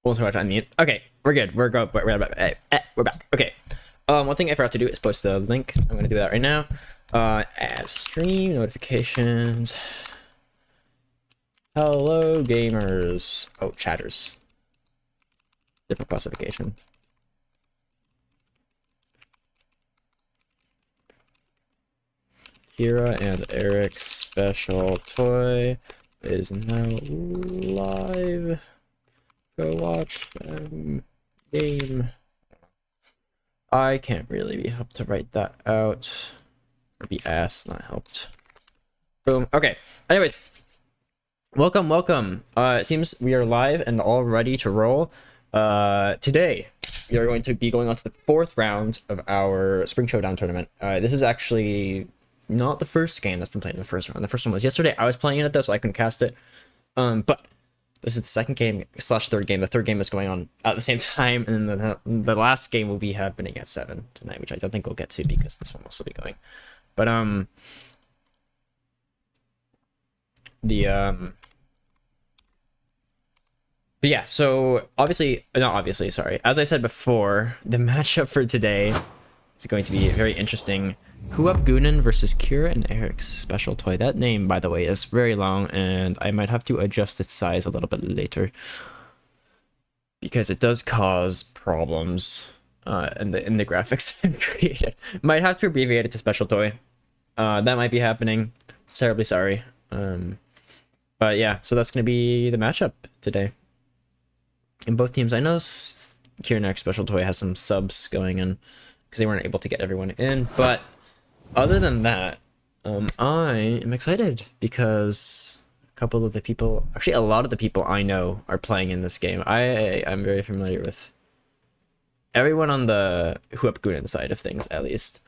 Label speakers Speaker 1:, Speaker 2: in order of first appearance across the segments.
Speaker 1: Also watch on mute. Okay, we're good. We're good. We're back. Okay. One thing I forgot to do is post the link. I'm gonna do that right now. Add stream notifications. Hello, gamers. Oh, chatters. Different classification. Kira and Eric's special toy is now live. Go watch them game. I can't really be helped to write that out. Or be asked, not helped. Boom. Okay. Anyways. Welcome. It seems we are live and all ready to roll. Today, we are going to be going on to the 4th round of our Spring Showdown tournament. This is actually not the first game that's been played in the first round. The first one was yesterday. I was playing it though, so I couldn't cast it. But this is the second game / third game. The third game is going on at the same time, and then the last game will be happening at 7 tonight, which I don't think we'll get to because this one will still be going. But but yeah, so sorry. As I said before, the matchup for today is going to be very interesting. Goonin versus Kira and Eric's special toy. That name, by the way, is very long, and I might have to adjust its size a little bit later because it does cause problems in the graphics I've created. Might have to abbreviate it to special toy. That might be happening. Terribly sorry. But yeah, so that's going to be the matchup today. In both teams, I know Kira and Eric's special toy has some subs going in because they weren't able to get everyone in, but other than that, I am excited because a couple of the people, actually a lot of the people I know are playing in this game. I'm very familiar with everyone on the Goonin side of things, at least,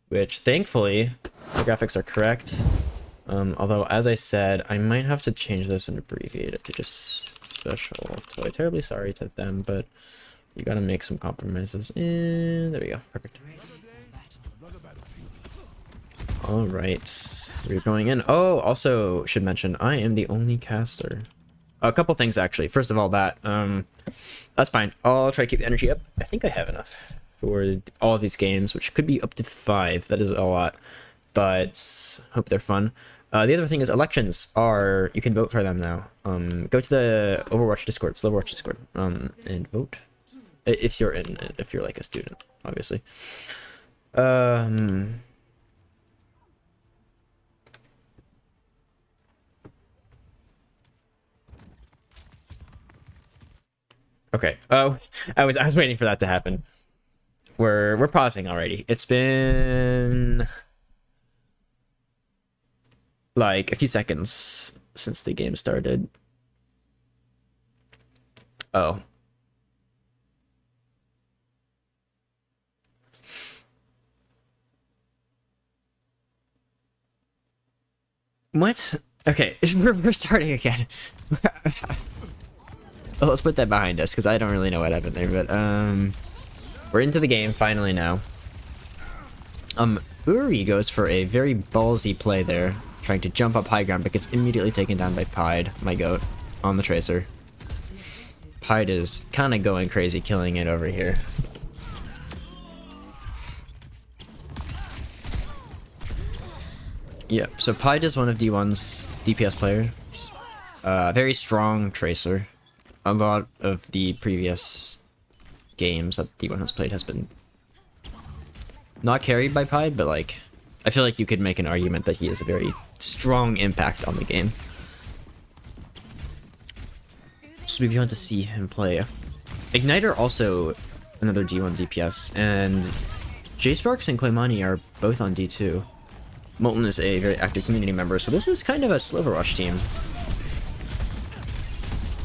Speaker 1: which thankfully the graphics are correct. Although, as I said, I might have to change this and abbreviate it to just special toy. Terribly sorry to them, but you gotta make some compromises. And there we go. Perfect. Alright. We're going in. Oh, also should mention, I am the only caster. A couple things, actually. First of all, that's fine. I'll try to keep the energy up. I think I have enough for all of these games, which could be up to 5. That is a lot, but hope they're fun. The other thing is elections are, you can vote for them now. Go to the Overwatch Discord, SLOverwatch Discord, and vote. If you're like a student, obviously. Okay. Oh, I was waiting for that to happen. We're pausing already. It's been like a few seconds since the game started. Oh. What? Okay, we're starting again. Well, let's put that behind us because I don't really know what happened there, but we're into the game finally now. Uri goes for a very ballsy play there, trying to jump up high ground, but gets immediately taken down by Pied, my goat, on the tracer. Pied is kind of going crazy, killing it over here. Yep, so Pied is one of D1's DPS players. Very strong tracer. A lot of the previous games that D1 has played has been not carried by Pied, but like, I feel like you could make an argument that he has a very strong impact on the game. So we want to see him play. Igniter also another D1 DPS, and J-Sparks and Koimani are both on D2. Molten is a very active community member, so this is kind of a SLOverwatch team,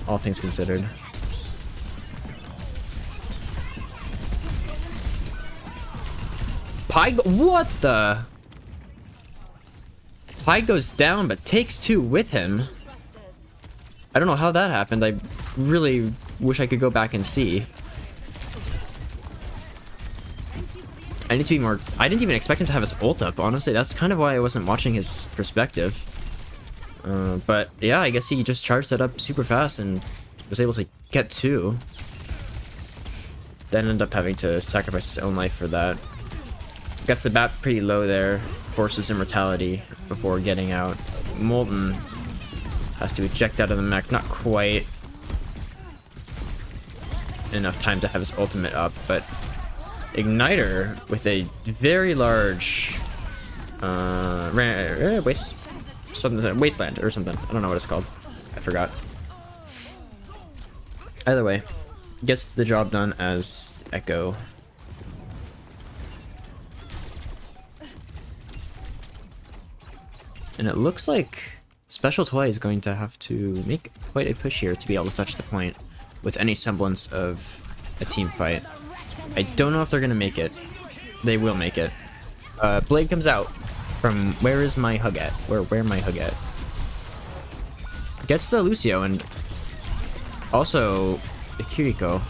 Speaker 1: all things considered. What the? Pied goes down, but takes 2 with him. I don't know how that happened. I really wish I could go back and see. I need to be more... I didn't even expect him to have his ult up, honestly. That's kind of why I wasn't watching his perspective. But yeah, I guess he just charged that up super fast and was able to get 2. Then end up having to sacrifice his own life for that. Gets the bat pretty low there, forces immortality before getting out. Molten has to eject out of the mech, not quite enough time to have his ultimate up, but Igniter with a very large wasteland or something. I don't know what it's called. I forgot. Either way, gets the job done as Echo. And it looks like Special Toy is going to have to make quite a push here to be able to touch the point with any semblance of a team fight. I don't know if they're going to make it. They will make it. Blade comes out from where is my hug at? Where my hug at? Gets the Lucio and also the Kiriko.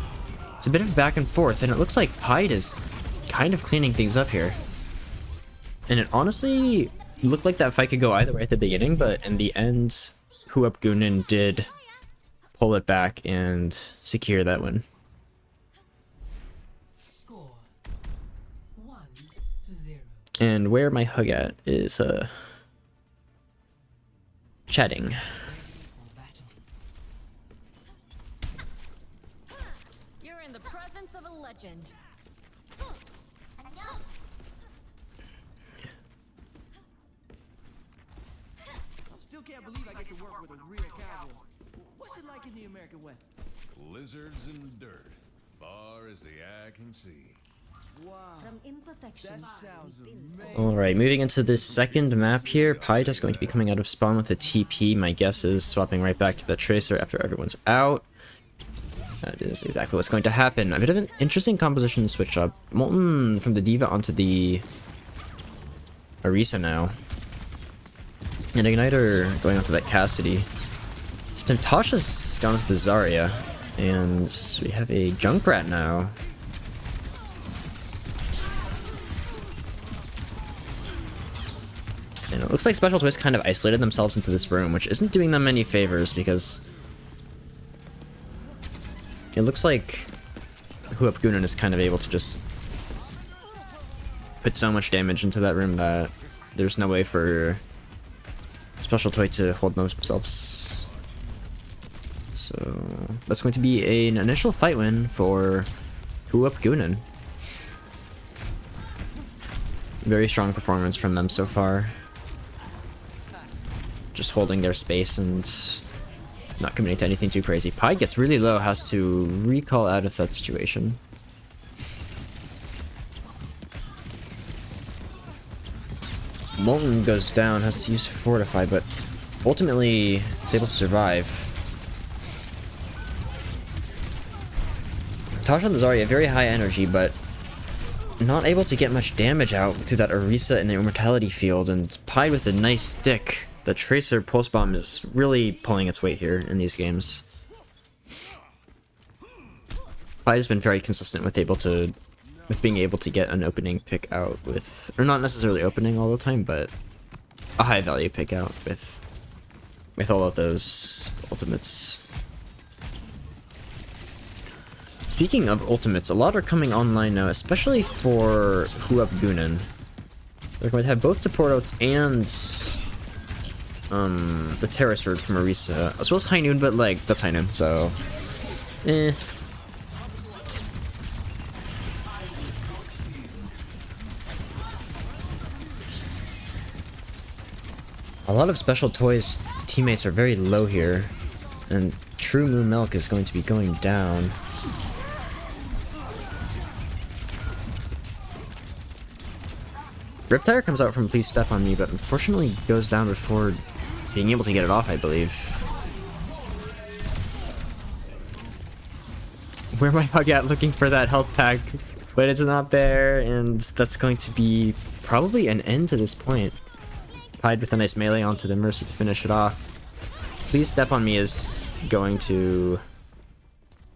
Speaker 1: It's a bit of back and forth, and it looks like Pied is kind of cleaning things up here. And it honestly looked like that fight could go either way at the beginning, but in the end, Goonin did pull it back and secure that win.
Speaker 2: Score 1-0.
Speaker 1: And where my hug at is chatting.
Speaker 3: You're in the presence of a legend.
Speaker 4: Still can't believe I get to work with a real cowboy. What's it like in the American West?
Speaker 5: Lizards and dirt, far as the eye can see.
Speaker 4: Wow,
Speaker 3: From imperfection.
Speaker 4: that sounds amazing.
Speaker 1: Alright, moving into this second map here, Pied is going to be coming out of spawn with a TP. My guess is swapping right back to the Tracer after everyone's out. That is exactly what's going to happen. A bit of an interesting composition switch up. Molten from the D.Va onto the Orisa now. And Igniter going onto that Cassidy. So Tasha's gone with the Zarya. And we have a Junkrat now. And it looks like Special Twist kind of isolated themselves into this room, which isn't doing them any favors because it looks like Goonin is kind of able to just put so much damage into that room that there's no way for Special Toy to hold themselves. So that's going to be an initial fight win for Goonin. Very strong performance from them so far. Just holding their space and not committing to anything too crazy. Pied gets really low, has to recall out of that situation. Molten goes down, has to use Fortify, but ultimately is able to survive. Tasha and the Zarya, very high energy, but not able to get much damage out through that Orisa in the Immortality field, and Pied with a nice stick. The Tracer Pulse Bomb is really pulling its weight here in these games. Pied has been very consistent with being able to get an opening pick out with, or not necessarily opening all the time, but a high value pick out with all of those ultimates. Speaking of ultimates, a lot are coming online now, especially for Goonin. They're going to have both support outs and the Terra Surge from Orisa, as well as High Noon, but like, that's High Noon, so a lot of Special Toys teammates are very low here, and True Moon Milk is going to be going down. Riptire comes out from Please Step on Me, but unfortunately goes down before being able to get it off, I believe. Where am I hug at looking for that health pack, but it's not there, and that's going to be probably an end to this point. Pied with a nice melee onto the Mercy to finish it off. Please Step on Me is going to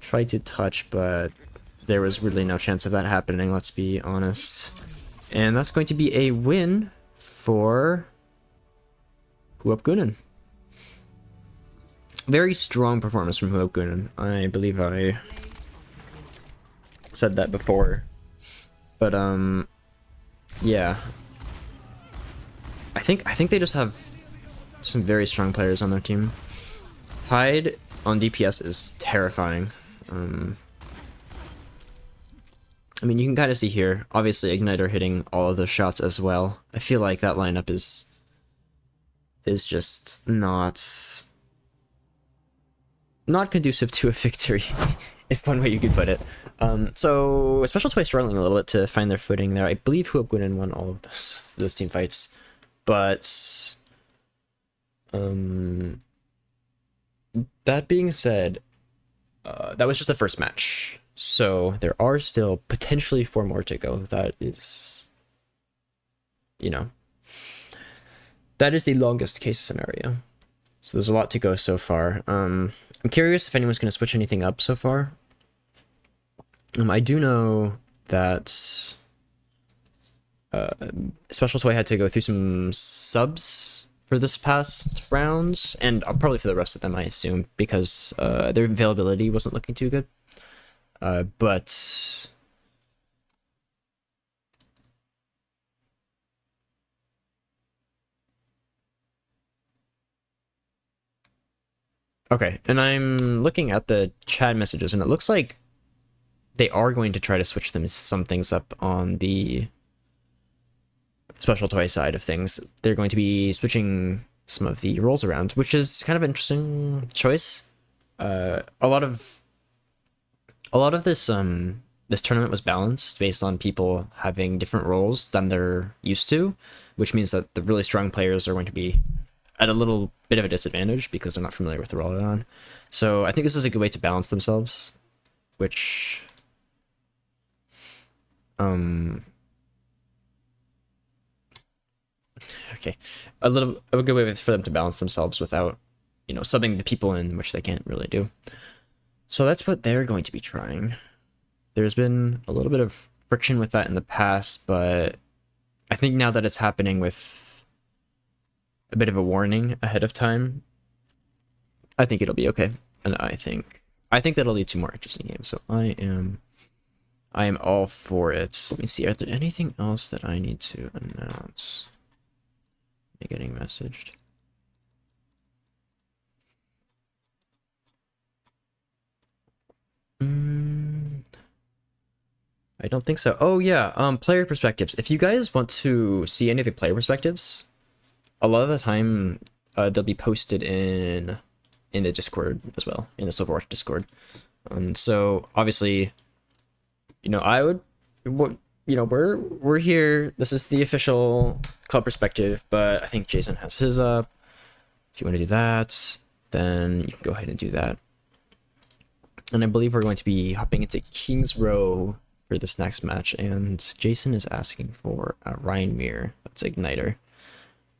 Speaker 1: try to touch, but there was really no chance of that happening, let's be honest. And that's going to be a win for Goonin. Very strong performance from Goonin. I believe I said that before. But yeah. I think they just have some very strong players on their team. Hyde on DPS is terrifying. I mean, you can kind of see here, obviously Igniter hitting all of those shots as well. I feel like that lineup is just not conducive to a victory, is one way you could put it. So Special Toy struggling a little bit to find their footing there. I believe Goonin won all of those team fights, but that being said, that was just the first match. So there are still potentially 4 more to go. That is, you know, that is the longest case scenario. So there's a lot to go so far. I'm curious if anyone's going to switch anything up so far. I do know that Special Toy had to go through some subs for this past round, and probably for the rest of them, I assume, because their availability wasn't looking too good. But okay, and I'm looking at the chat messages, and it looks like they are going to try to switch some things up on the Special Toy side of things. They're going to be switching some of the roles around, which is kind of an interesting choice. A lot of this this tournament was balanced based on people having different roles than they're used to, which means that the really strong players are going to be at a little bit of a disadvantage because they're not familiar with the role they're on. So I think this is a good way to balance themselves, which okay, a good way for them to balance themselves without, you know, subbing the people in, which they can't really do. So that's what they're going to be trying. There's been a little bit of friction with that in the past, but I think now that it's happening with a bit of a warning ahead of time, I think it'll be okay. And I think that'll lead to more interesting games. So I am all for it. Let me see, are there anything else that I need to announce? Am I getting messaged? I don't think so. Oh yeah, player perspectives. If you guys want to see any of the player perspectives, a lot of the time they'll be posted in the Discord as well, in the SLOverwatch Discord. So obviously, you know, we're here. This is the official club perspective, but I think Jason has his up. If you want to do that, then you can go ahead and do that. And I believe we're going to be hopping into King's Row for this next match, and Jason is asking for a Ryan Mir. That's Igniter.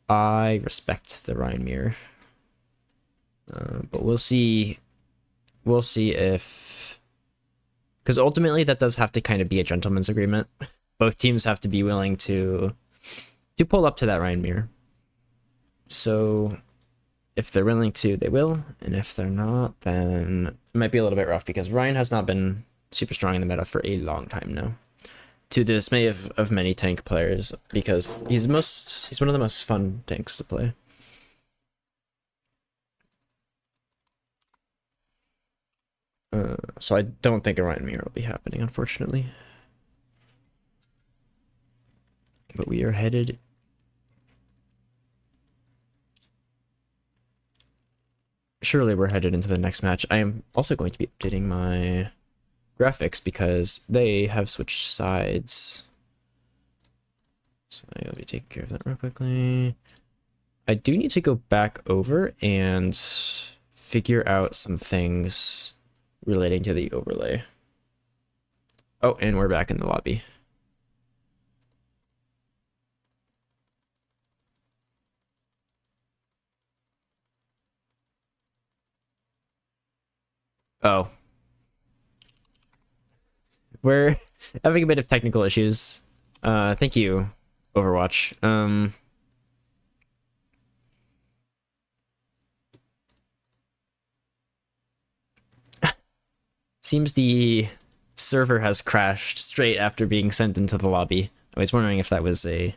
Speaker 1: I respect the Ryan Mir, but we'll see. We'll see if, because ultimately that does have to kind of be a gentleman's agreement. Both teams have to be willing to pull up to that Ryan Mir. So if they're willing to, they will, and if they're not, then it might be a little bit rough because Ryan has not been super strong in the meta for a long time now, to the dismay of many tank players, because he's one of the most fun tanks to play. So I don't think a Ryan Mir will be happening, unfortunately. But we are headed. Surely we're headed into the next match. I am also going to be updating my graphics because they have switched sides. So I'll be taking care of that real quickly. I do need to go back over and figure out some things relating to the overlay. Oh, and we're back in the lobby. Oh. We're having a bit of technical issues. Thank you, Overwatch. Seems the server has crashed straight after being sent into the lobby. I was wondering if that was a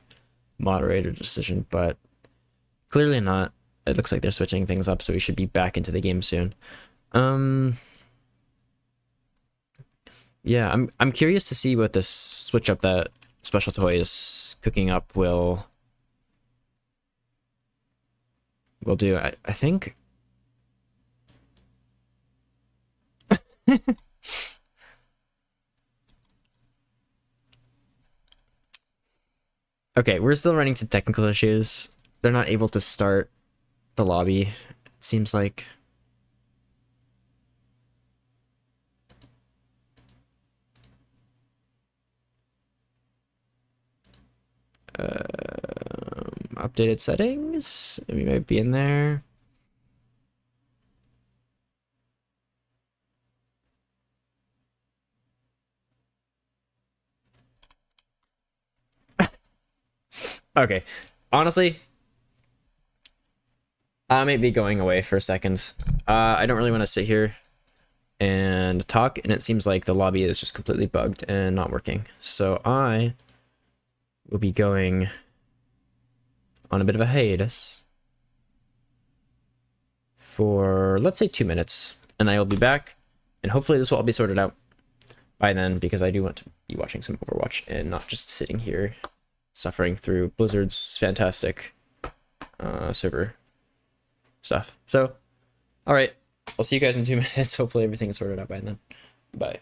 Speaker 1: moderator decision, but clearly not. It looks like they're switching things up, so we should be back into the game soon. Yeah, I'm curious to see what this switch up that Special Toy is cooking up will do. I think okay, we're still running into technical issues. They're not able to start the lobby, it seems like. Updated settings? We might be in there. Okay, honestly, I might be going away for a second. I don't really want to sit here and talk, and it seems like the lobby is just completely bugged and not working. So I will be going on a bit of a hiatus for, let's say, 2 minutes, and I will be back, and hopefully this will all be sorted out by then, because I do want to be watching some Overwatch and not just sitting here suffering through Blizzard's fantastic server stuff. So, all right, I'll see you guys in 2 minutes. Hopefully everything is sorted out by then. Bye.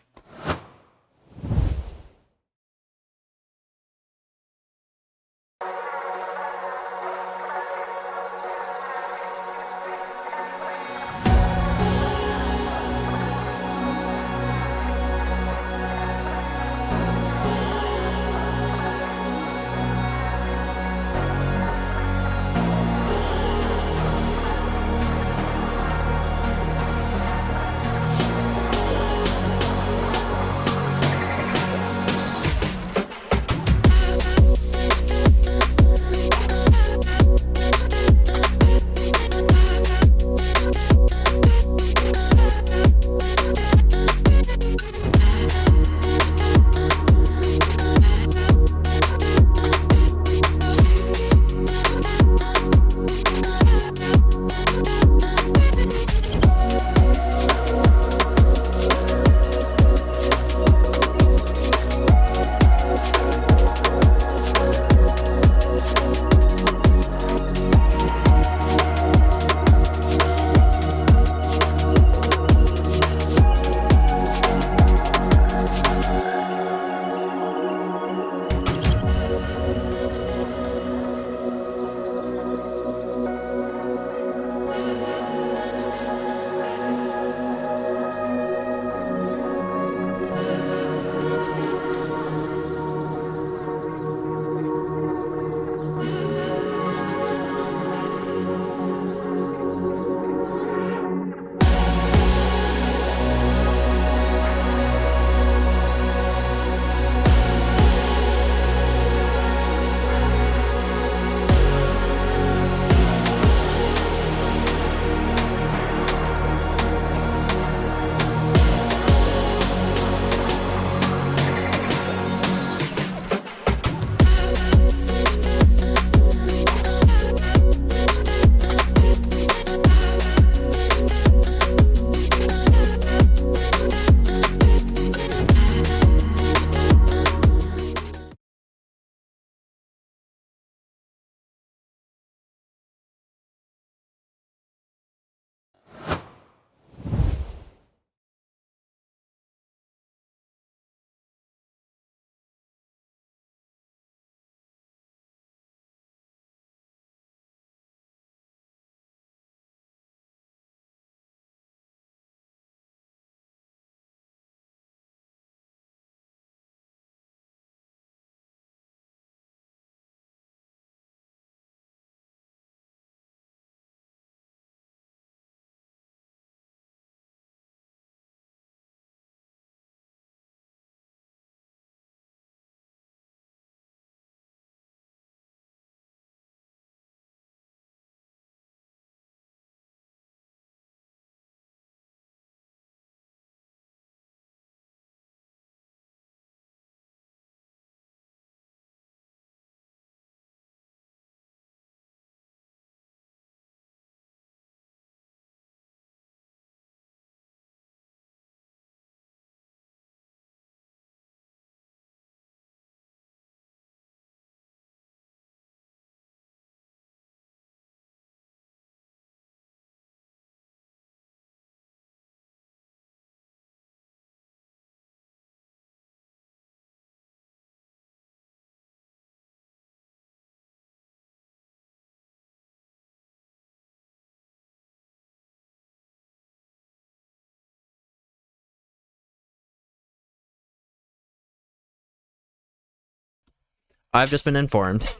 Speaker 1: I've just been informed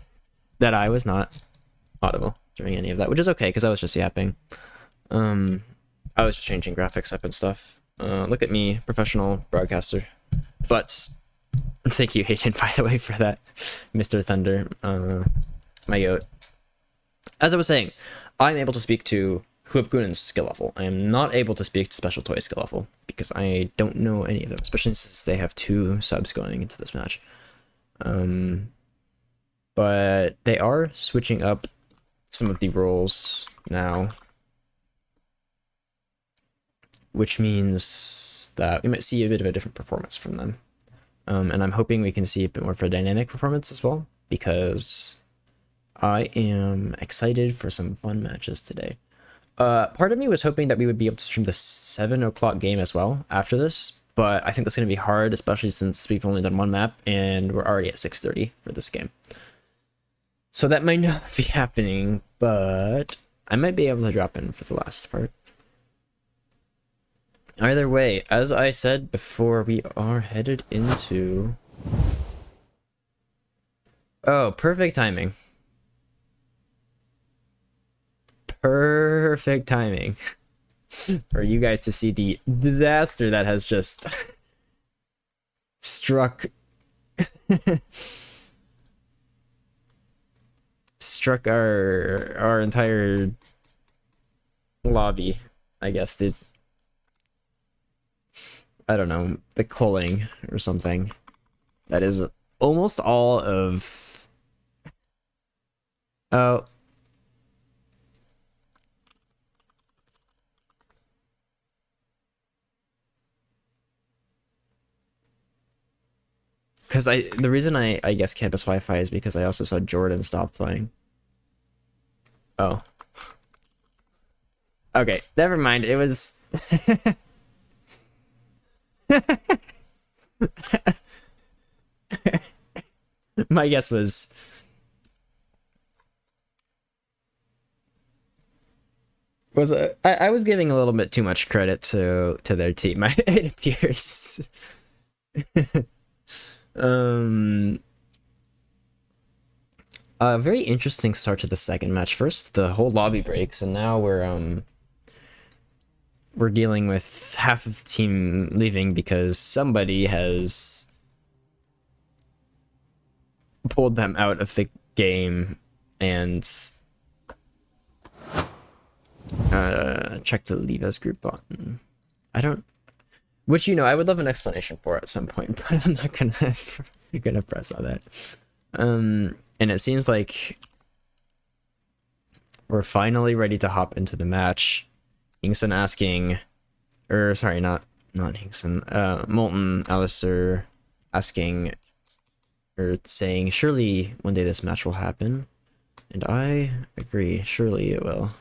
Speaker 1: that I was not audible during any of that, which is okay because I was just yapping. I was just changing graphics up and stuff. Look at me, professional broadcaster. But thank you, Hayden, by the way, for that, Mr. Thunder, my goat. As I was saying, I'm able to speak to Goonin's skill level. I am not able to speak to Special Toy's skill level because I don't know any of them, especially since they have 2 subs going into this match. But they are switching up some of the roles now, which means that we might see a bit of a different performance from them. And I'm hoping we can see a bit more of a dynamic performance as well, because I am excited for some fun matches today. Part of me was hoping that we would be able to stream the 7 o'clock game as well after this, but I think that's going to be hard, especially since we've only done 1 map and we're already at 6:30 for this game. So that might not be happening, but I might be able to drop in for the last part. Either way, as I said before, we are headed into... Oh, perfect timing. Perfect timing for you guys to see the disaster that has just struck our entire lobby, I guess. I don't know, the culling or something. That is almost all of... Oh. Because the reason I guess campus Wi-Fi is because I also saw Jordan stop playing. Oh. Okay, never mind. It was... My guess was... I was giving a little bit too much credit to their team, it appears. A very interesting start to the second match. First, the whole lobby breaks, and now we're dealing with half of the team leaving because somebody has pulled them out of the game and check the leave as group button. I don't... Which, you know, I would love an explanation for at some point, but I'm not gonna press on that. And it seems like we're finally ready to hop into the match. Hinkson asking, or sorry, not Hinkson, Molten Alistair asking, or saying, surely one day this match will happen. And I agree, surely it will.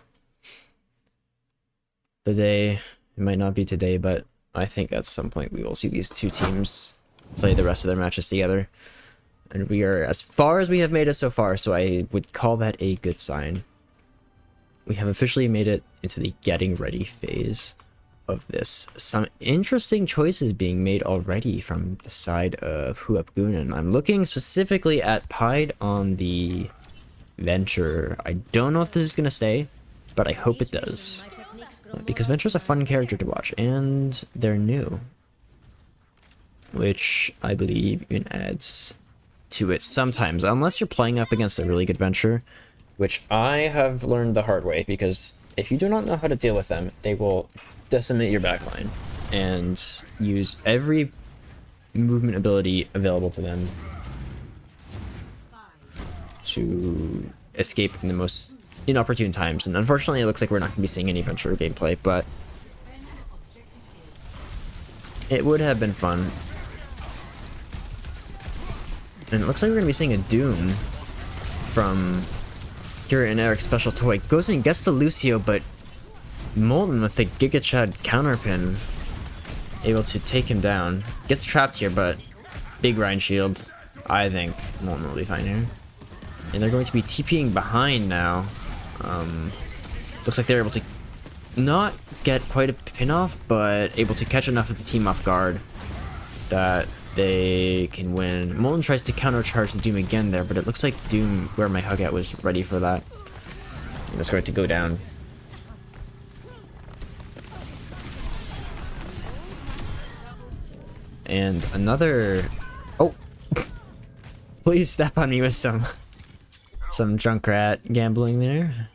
Speaker 1: The day, it might not be today, but I think at some point we will see these 2 teams play the rest of their matches together. And we are as far as we have made it so far, so I would call that a good sign. We have officially made it into the getting ready phase of this. Some interesting choices being made already from the side of Goonin. I'm looking specifically at Pied on the Venture. I don't know if this is going to stay, but I hope it does. Because Venture's a fun character to watch, and they're new. Which I believe even adds to it sometimes, unless you're playing up against a really good Venture, which I have learned the hard way, because if you do not know how to deal with them, they will decimate your backline and use every movement ability available to them to escape in the most inopportune times. And unfortunately, it looks like we're not going to be seeing any Venture gameplay, but it would have been fun. And it looks like we're going to be seeing a Doom from Kira and Eric's special toy. Goes and gets the Lucio, but Molten with the Giga Chad counterpin, able to take him down. Gets trapped here, but big Rhine shield. I think Molten will be fine here. And they're going to be TPing behind now. Looks like they're able to not get quite a pin off, but able to catch enough of the team off guard that they can win. Molten tries to countercharge the Doom again there, but it looks like Doom, where my hug at, was ready for that. And it's going to go down. And another... Oh! Please step on me with some Junkrat gambling there.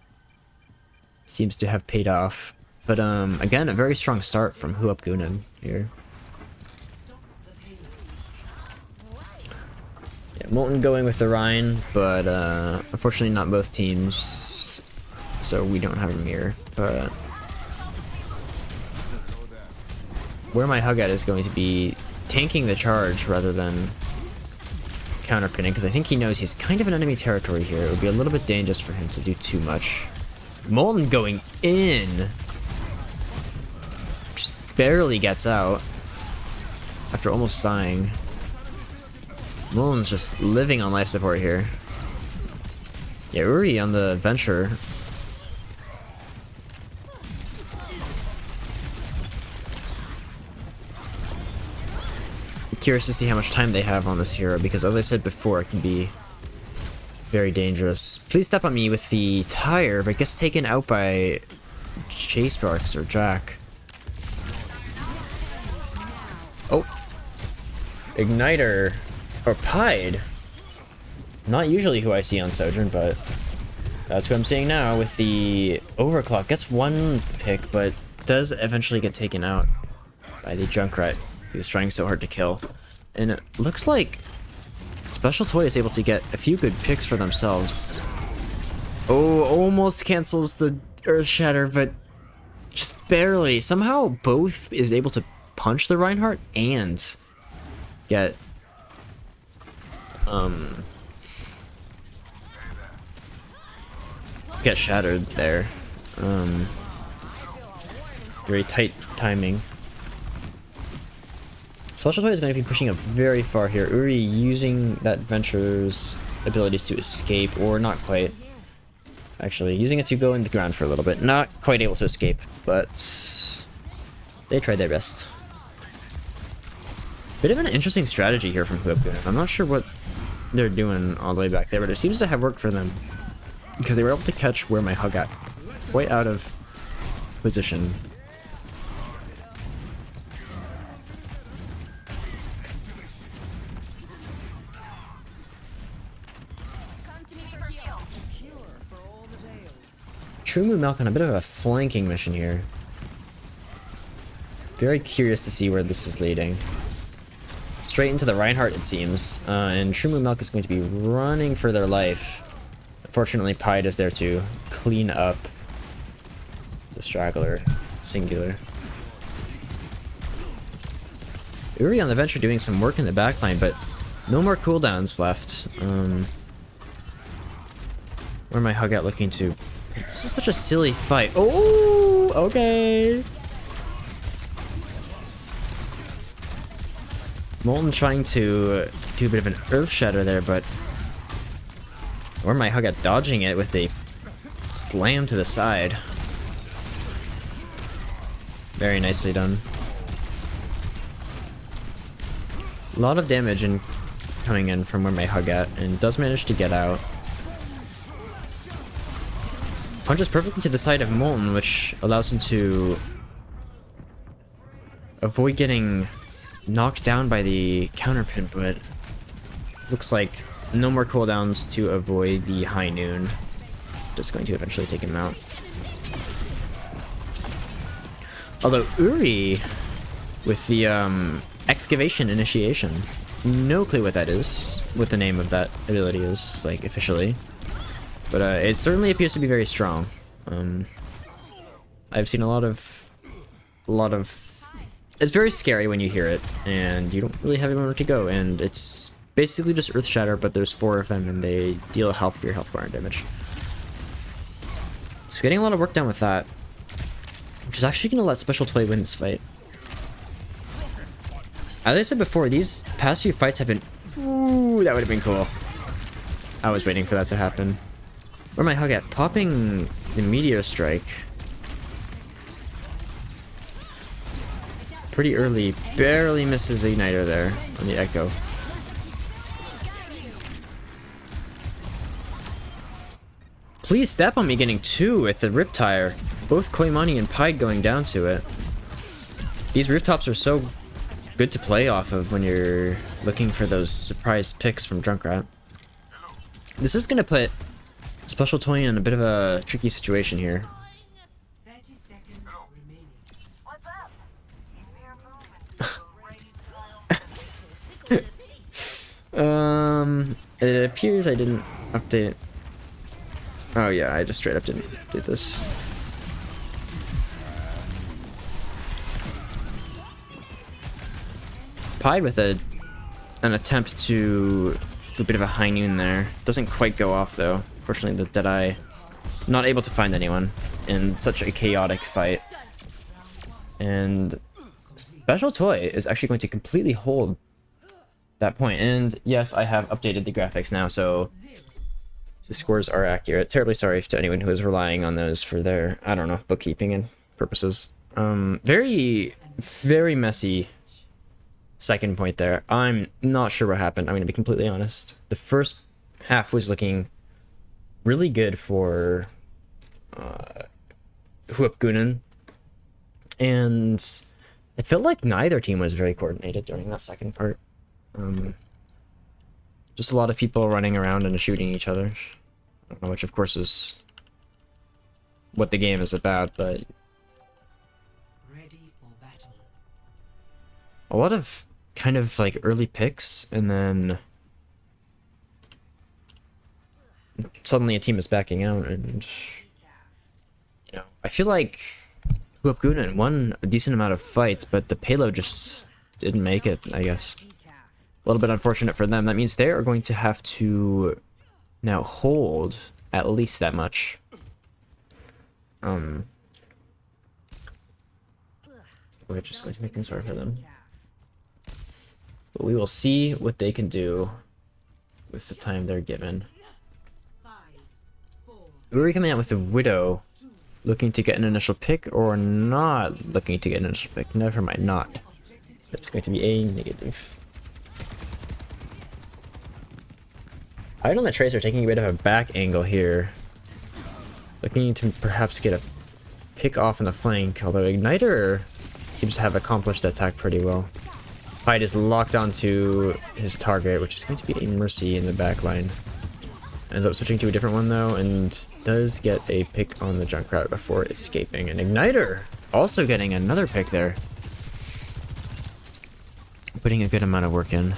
Speaker 1: Seems to have paid off. But again, a very strong start from Who Up Goonin here. Yeah, Molten going with the Rhine, but unfortunately not both teams, so we don't have a mirror. But where my hug at is going to be tanking the charge rather than counterpinning, because I think he knows he's kind of in enemy territory here. It would be a little bit dangerous for him to do too much. Molten going in. Just barely gets out after almost dying. Molten's just living on life support here. Yeah, Uri on the Venture. Curious to see how much time they have on this hero, because as I said before, it can be very dangerous. Please step on me with the tire, but gets taken out by Chase Sparks or Jack. Oh. Igniter. Or Pied. Not usually who I see on Sojourn, but that's who I'm seeing now with the Overclock. Gets one pick, but does eventually get taken out by the Junkrat he was trying so hard to kill. And it looks like Special Toy is able to get a few good picks for themselves. Oh, almost cancels the Earth Shatter, but just barely. Somehow both is able to punch the Reinhardt and get shattered there. Very tight timing. Special Toy is going to be pushing up very far here. Uri using that Venture's abilities to escape, or not quite. Actually, using it to go in the ground for a little bit. Not quite able to escape, but they tried their best. Bit of an interesting strategy here from Who Up Goonin. I'm not sure what they're doing all the way back there, but it seems to have worked for them, because they were able to catch where my hug at, quite out of position. True Moon Milk on a bit of a flanking mission here. Very curious to see where this is leading. Straight into the Reinhardt, it seems, and True Moon Milk is going to be running for their life. Unfortunately, Pied is there to clean up the straggler, singular. Uri on the Venture doing some work in the backline, but no more cooldowns left. Where am I hug at looking to? This is such a silly fight. Oh, okay. Molten trying to do a bit of an Earth Shatter there, but where am I hug at dodging it with a slam to the side. Very nicely done. A lot of damage coming in from where my hug at, and does manage to get out. Punches perfectly to the side of Molten, which allows him to avoid getting knocked down by the counterpin, but looks like no more cooldowns to avoid the high noon. Just going to eventually take him out. Although Uri with the excavation initiation, no clue what that is, what the name of that ability is, like, officially. But it certainly appears to be very strong. I've seen a lot of... It's very scary when you hear it, and you don't really have anywhere to go, and it's basically just Earth Shatter, but there's 4 of them, and they deal half of your health bar and damage. So getting a lot of work done with that, which is actually going to let Special Toy win this fight. As I said before, these past few fights have been... Ooh, that would have been cool. I was waiting for that to happen. Where my hug at? Popping the Meteor Strike. pretty early. Barely misses Igniter there on the Echo. Please step on me getting 2 with the Riptire. Both Koimani and Pied going down to it. These rooftops are so good to play off of when you're looking for those surprise picks from Junkrat. This is going to put Special Toy in a bit of a tricky situation here.
Speaker 2: 30 seconds remaining.
Speaker 1: It appears I didn't update. Oh yeah, I just straight up didn't do this. Pied with an attempt to do a bit of a high noon there. Doesn't quite go off though. Fortunately, the Deadeye not able to find anyone in such a chaotic fight. And Special Toy is actually going to completely hold that point. And yes, I have updated the graphics now, so the scores are accurate. Terribly sorry to anyone who is relying on those for their, I don't know, bookkeeping and purposes. Very, very messy second point there. I'm not sure what happened. I'm going to be completely honest. The first half was looking really good for Goonin, and it felt like neither team was very coordinated during that second part. Just a lot of people running around and shooting each other. I don't know, which of course is what the game is about, but
Speaker 2: Ready for battle.
Speaker 1: a lot of kind of like early picks, and then suddenly a team is backing out, and you know, I feel like Goonin won a decent amount of fights, but the payload just didn't make it, I guess. A little bit unfortunate for them. That means they are going to have to now hold at least that much. We're just going to make things hard for them. But we will see what they can do with the time they're given.
Speaker 2: 5, 4,
Speaker 1: Uri coming out with the Widow, looking to get an initial pick, or not looking to get an initial pick. Never mind, not. It's going to be a negative. Hyde on the Tracer taking a bit of a back angle here. Looking to perhaps get a pick off in the flank, although Igniter seems to have accomplished that attack pretty well. Hyde is locked onto his target, which is going to be a Mercy in the back line. Ends up switching to a different one though, and does get a pick on the Junkrat before escaping. And Igniter also getting another pick there. Putting a good amount of work in.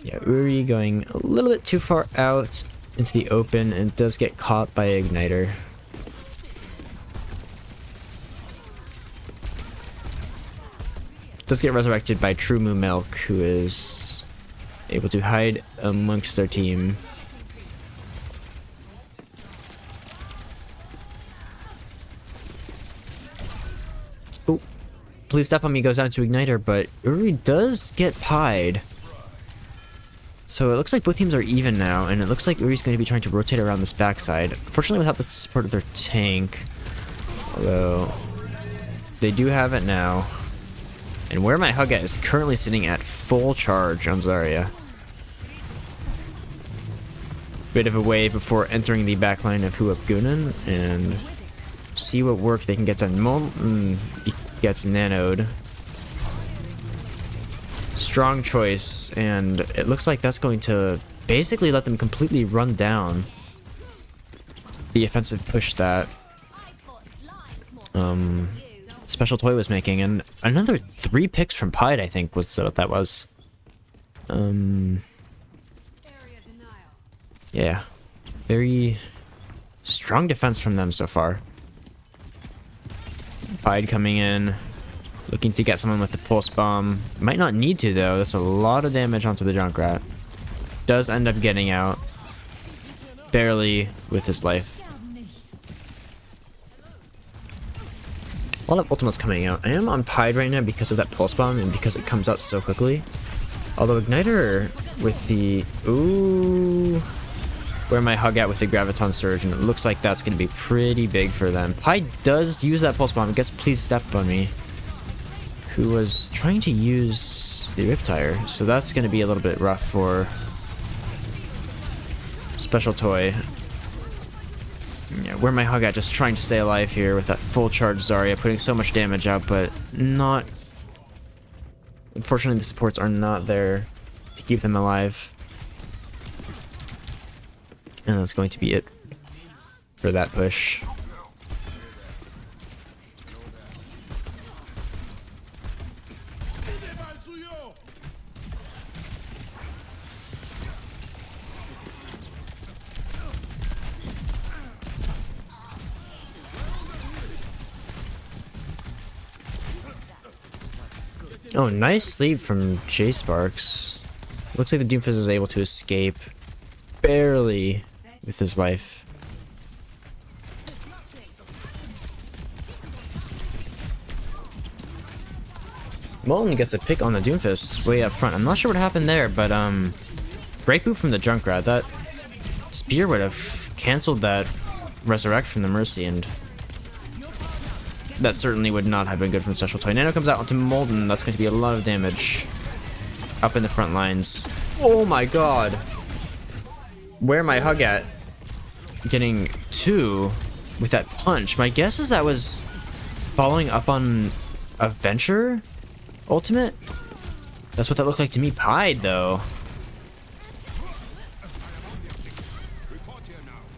Speaker 1: Yeah, Uri going a little bit too far out into the open and does get caught by Igniter. Does get resurrected by True Moo Milk, who is able to hide amongst their team. Oh, please step on me goes out to Igniter, but Uri does get pied. So it looks like both teams are even now, and it looks like Uri's going to be trying to rotate around this backside. Fortunately, without the support of their tank. Although, they do have it now. And Where My Hug At is currently sitting at full charge on Zarya. Bit of a wave before entering the backline of Goonin, and see what work they can get done. Molten gets nanoed. Strong choice, and it looks like that's going to basically let them completely run down the offensive push that Special Toy was making. And another 3 picks from Pied, I think, was what that was. Yeah, very strong defense from them so far. Pied coming in, looking to get someone with the pulse bomb. Might not need to though. That's a lot of damage onto the Junkrat. Does end up getting out, barely with his life. A lot of ultimates coming out. I am on Pied right now because of that pulse bomb and because it comes out so quickly. Although Igniter with the where my hug at with the Graviton Surge, and it looks like that's going to be pretty big for them. Pi does use that Pulse Bomb. It gets Please Step on me, who was trying to use the Riptire, so that's going to be a little bit rough for Special Toy. Yeah, where my hug at, just trying to stay alive here with that full charge Zarya, putting so much damage out, but not... Unfortunately, the supports are not there to keep them alive. And that's going to be it for that push. Oh, nice sleep from J Sparks. Looks like the Doomfist is able to escape barely with his life. Molten gets a pick on the Doomfist way up front. I'm not sure what happened there, but break boot from the Junkrat. That spear would have canceled that resurrect from the Mercy, and that certainly would not have been good from Special Toy. Nano comes out onto Molten. That's going to be a lot of damage up in the front lines. Oh my god. Where my hug at? Getting 2 with that punch. My guess is that was following up on a Venture ultimate? That's what that looked like to me. Pied, though.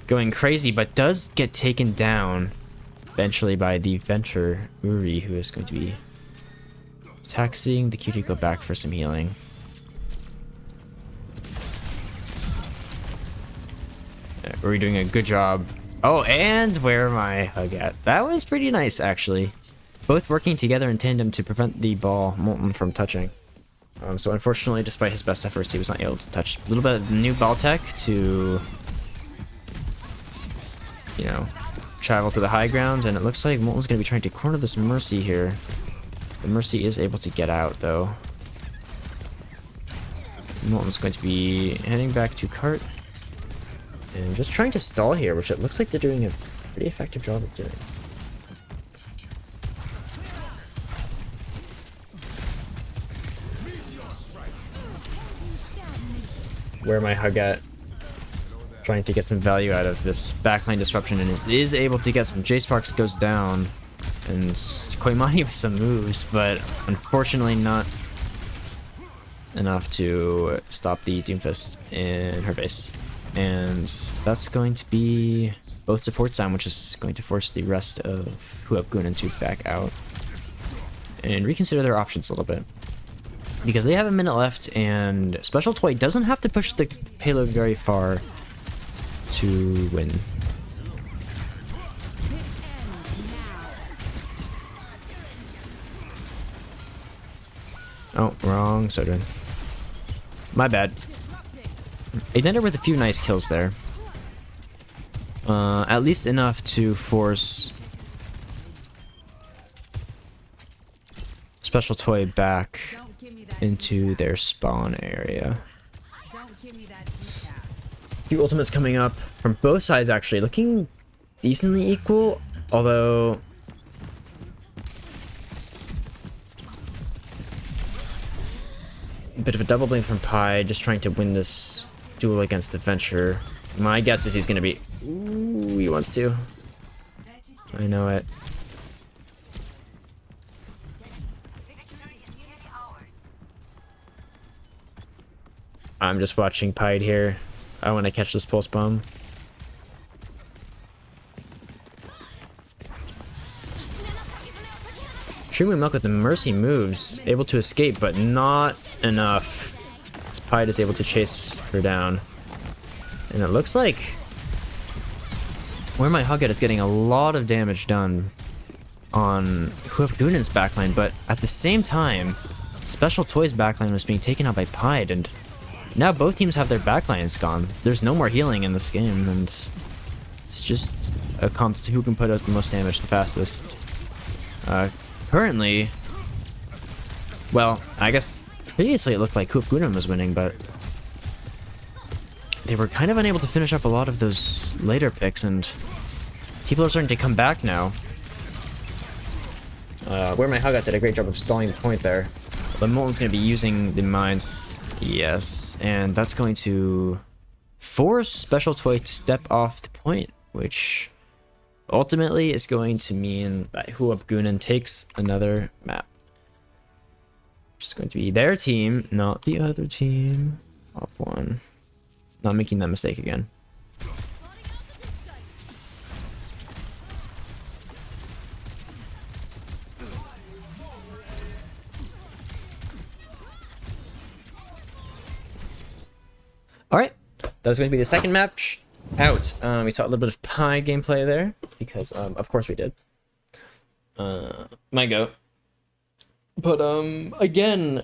Speaker 1: Going crazy, but does get taken down eventually by the Venture Uri, who is going to be taxing the cutie go back for some healing. Uri doing a good job. Oh, and where my hug at? That was pretty nice, actually. Both working together in tandem to prevent the ball Molten from touching. So unfortunately, despite his best efforts, he was not able to touch. A little bit of new ball tech to, you know, travel to the high ground, and it looks like Molten's going to be trying to corner this Mercy here. The Mercy is able to get out, though. Molten's going to be heading back to cart and just trying to stall here, which it looks like they're doing a pretty effective job of doing. Where my hug at? Trying to get some value out of this backline disruption, and it is able to get some. J Sparks goes down, and Koimani with some moves, but unfortunately not enough to stop the Doomfist in her base. And that's going to be both support time, which is going to force the rest of Huap Goonin to back out and reconsider their options a little bit, because they have a minute left, and Special Toy doesn't have to push the payload very far to win. Oh, wrong Sojourn. My bad. Ignitor with a few nice kills there. At least enough to force Special Toy back into their spawn area. Few ultimates coming up from both sides, actually looking decently equal, although a bit of a double blame from Pi, just trying to win this duel against the Venture. My guess is he's gonna be... Ooh, he wants to. I know it. I'm just watching Pied here. I want to catch this pulse bomb. Shooting Milk with the Mercy moves, able to escape, but not enough. As Pied is able to chase her down. And it looks like where my hug at is getting a lot of damage done on Huap Goonin's backline, but at the same time, Special Toy's backline was being taken out by Pied, and now both teams have their backlines gone. There's no more healing in this game, and it's just a contest who can put out the most damage the fastest. Currently, well, I guess previously it looked like Huap Goonin was winning, but they were kind of unable to finish up a lot of those later picks, and people are starting to come back now. Where my Hugget did a great job of stalling the point there. But Molten's going to be using the mines, yes, and that's going to force Special Toy to step off the point, which ultimately is going to mean that Who of Goonin takes another map. It's going to be their team, not the other team. Off one. Not making that mistake again. Alright, that is going to be the second match out. We saw a little bit of pie gameplay there, because of course we did. My go. But again,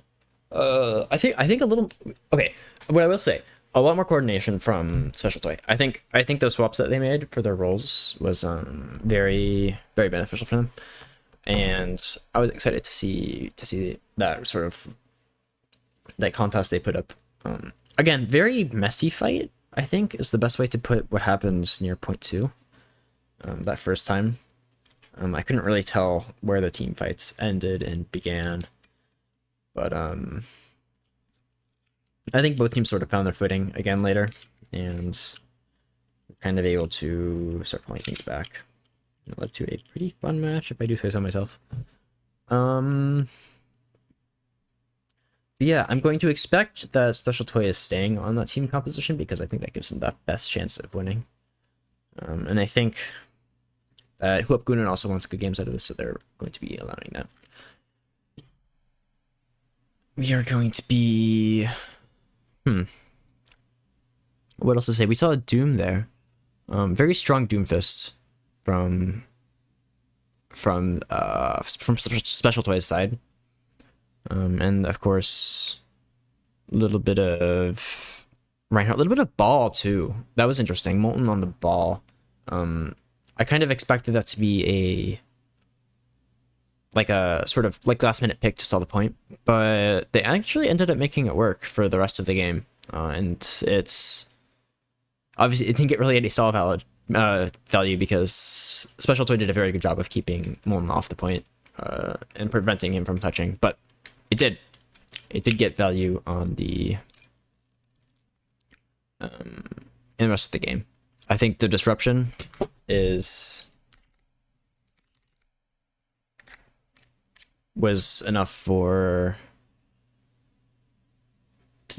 Speaker 1: I think a little, okay, what I will say, a lot more coordination from Special Toy. I think those swaps that they made for their roles was very beneficial for them, and I was excited to see that sort of that contest they put up. Again, very messy fight, I think, is the best way to put what happens near point 2. That first time. I couldn't really tell where the team fights ended and began. But I think both teams sort of found their footing again later, and were kind of able to start pulling things back. It led to a pretty fun match, if I do say so myself. But yeah, I'm going to expect that Special Toy is staying on that team composition, because I think that gives them the best chance of winning. And I think that Who Up Goonin also wants good games out of this, so they're going to be allowing that. We are going to be... What else to say? We saw a Doom there. Very strong Doomfist from Special Toys' side. And of course, a little bit of Reinhardt, a little bit of Ball too. That was interesting. Molten on the Ball. I kind of expected that to be a sort of last minute pick to stall the point, but they actually ended up making it work for the rest of the game. And it's obviously, it didn't get really any stall value because Special Toy did a very good job of keeping Molten off the point and preventing him from touching, but it did get value on the in the rest of the game. I think the disruption was enough to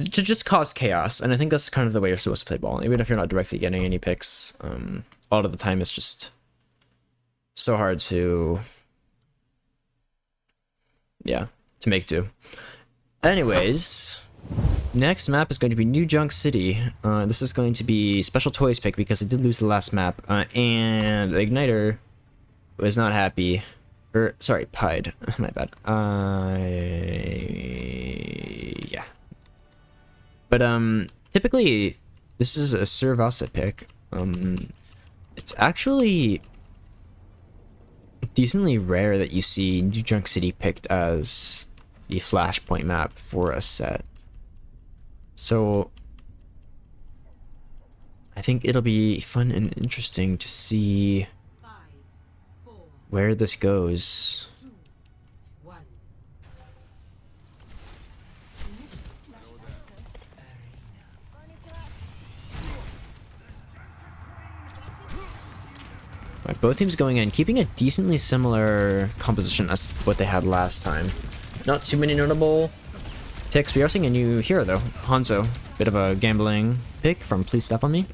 Speaker 1: just cause chaos, and I think that's kind of the way you're supposed to play ball, even if you're not directly getting any picks. A lot of the time it's just so hard to make do. Anyways, next map is going to be New Junk City. This is going to be Special Toys pick because it did lose the last map, and Igniter was not happy. Sorry, Pied. My bad. Yeah. But typically this is a Servasa pick. It's actually decently rare that you see New Junk City picked as the Flashpoint map for a set. So I think it'll be fun and interesting to see
Speaker 2: 5, 4,
Speaker 1: where this goes.
Speaker 2: 2, 1.
Speaker 1: Right, both teams going in, keeping a decently similar composition as what they had last time. Not too many notable picks. We are seeing a new hero though, Hanzo. Bit of a gambling pick from Please Step On Me.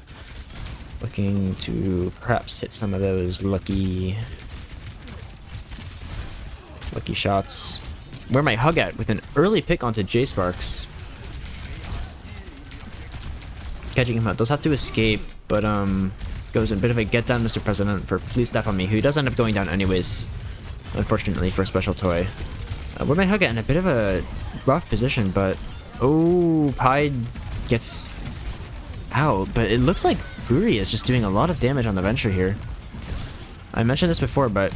Speaker 1: Looking to perhaps hit some of those lucky shots. Where my hug at with an early pick onto J Sparks. Catching him out. Does have to escape, but goes in a bit of a get down, Mr. President, for Please Step On Me, who does end up going down anyways, unfortunately for Special Toy. Where my hug at in a bit of a rough position, but oh, Pied gets out, but it looks like Brewery is just doing a lot of damage on the Venture here. I mentioned this before, but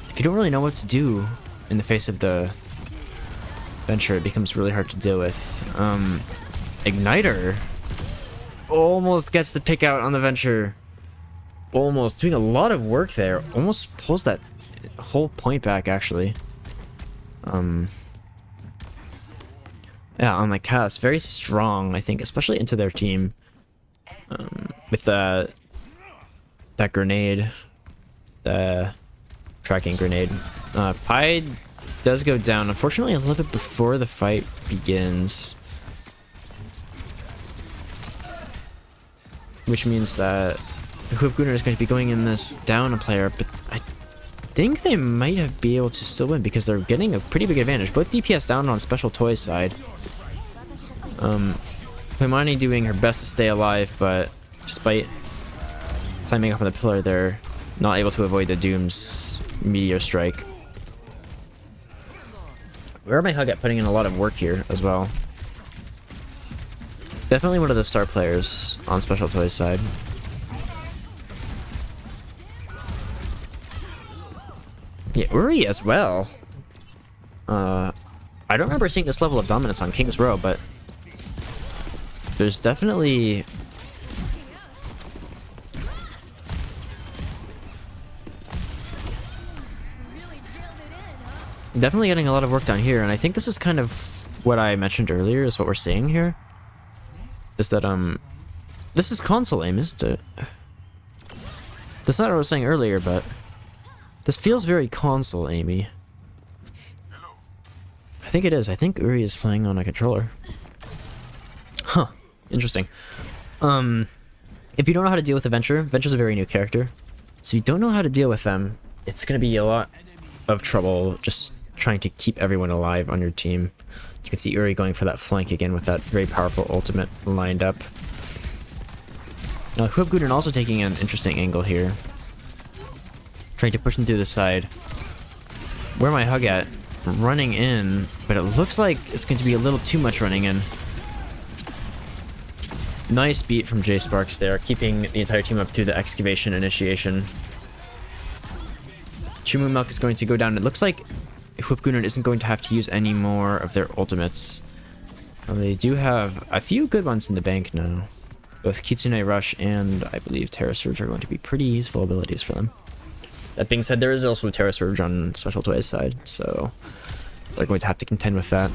Speaker 1: if you don't really know what to do in the face of the Venture, it becomes really hard to deal with. Igniter almost gets the pick out on the Venture. Almost doing a lot of work there. Almost pulls that whole point back, actually. Yeah, on the cast, very strong, I think, especially into their team. With that grenade, the tracking grenade. Pi does go down, unfortunately, a little bit before the fight begins. Which means that Goonin is going to be going in this down a player, but I think they might be able to still win because they're getting a pretty big advantage. Both DPS down on Special Toys side. Paimani doing her best to stay alive, but despite climbing up on the pillar, they're not able to avoid the Doom's Meteor Strike. Where am I Hug at putting in a lot of work here as well? Definitely one of the star players on Special Toys side. Yeah, Uri as well. I don't remember seeing this level of dominance on King's Row, but there's definitely getting a lot of work done here, and I think this is kind of what I mentioned earlier is what we're seeing here. Is that this is console aim, isn't it? That's not what I was saying earlier, but this feels very console aimy. I think it is. I think Uri is playing on a controller. Huh. Interesting. If you don't know how to deal with the Venture's a very new character. So you don't know how to deal with them, it's gonna be a lot of trouble just trying to keep everyone alive on your team. You can see Uri going for that flank again with that very powerful ultimate lined up. Now, Goonin also taking an interesting angle here. Trying to push him through the side. Where am I Hug at? Running in, but it looks like it's going to be a little too much running in. Nice beat from J Sparks there, keeping the entire team up through the excavation initiation. Chumu Milk is going to go down. It looks like Goonin isn't going to have to use any more of their ultimates. Well, they do have a few good ones in the bank now. Both Kitsune Rush and, I believe, Terra Surge are going to be pretty useful abilities for them. That being said, there is also Terra Surge on Special Toys side, so they're going to have to contend with that.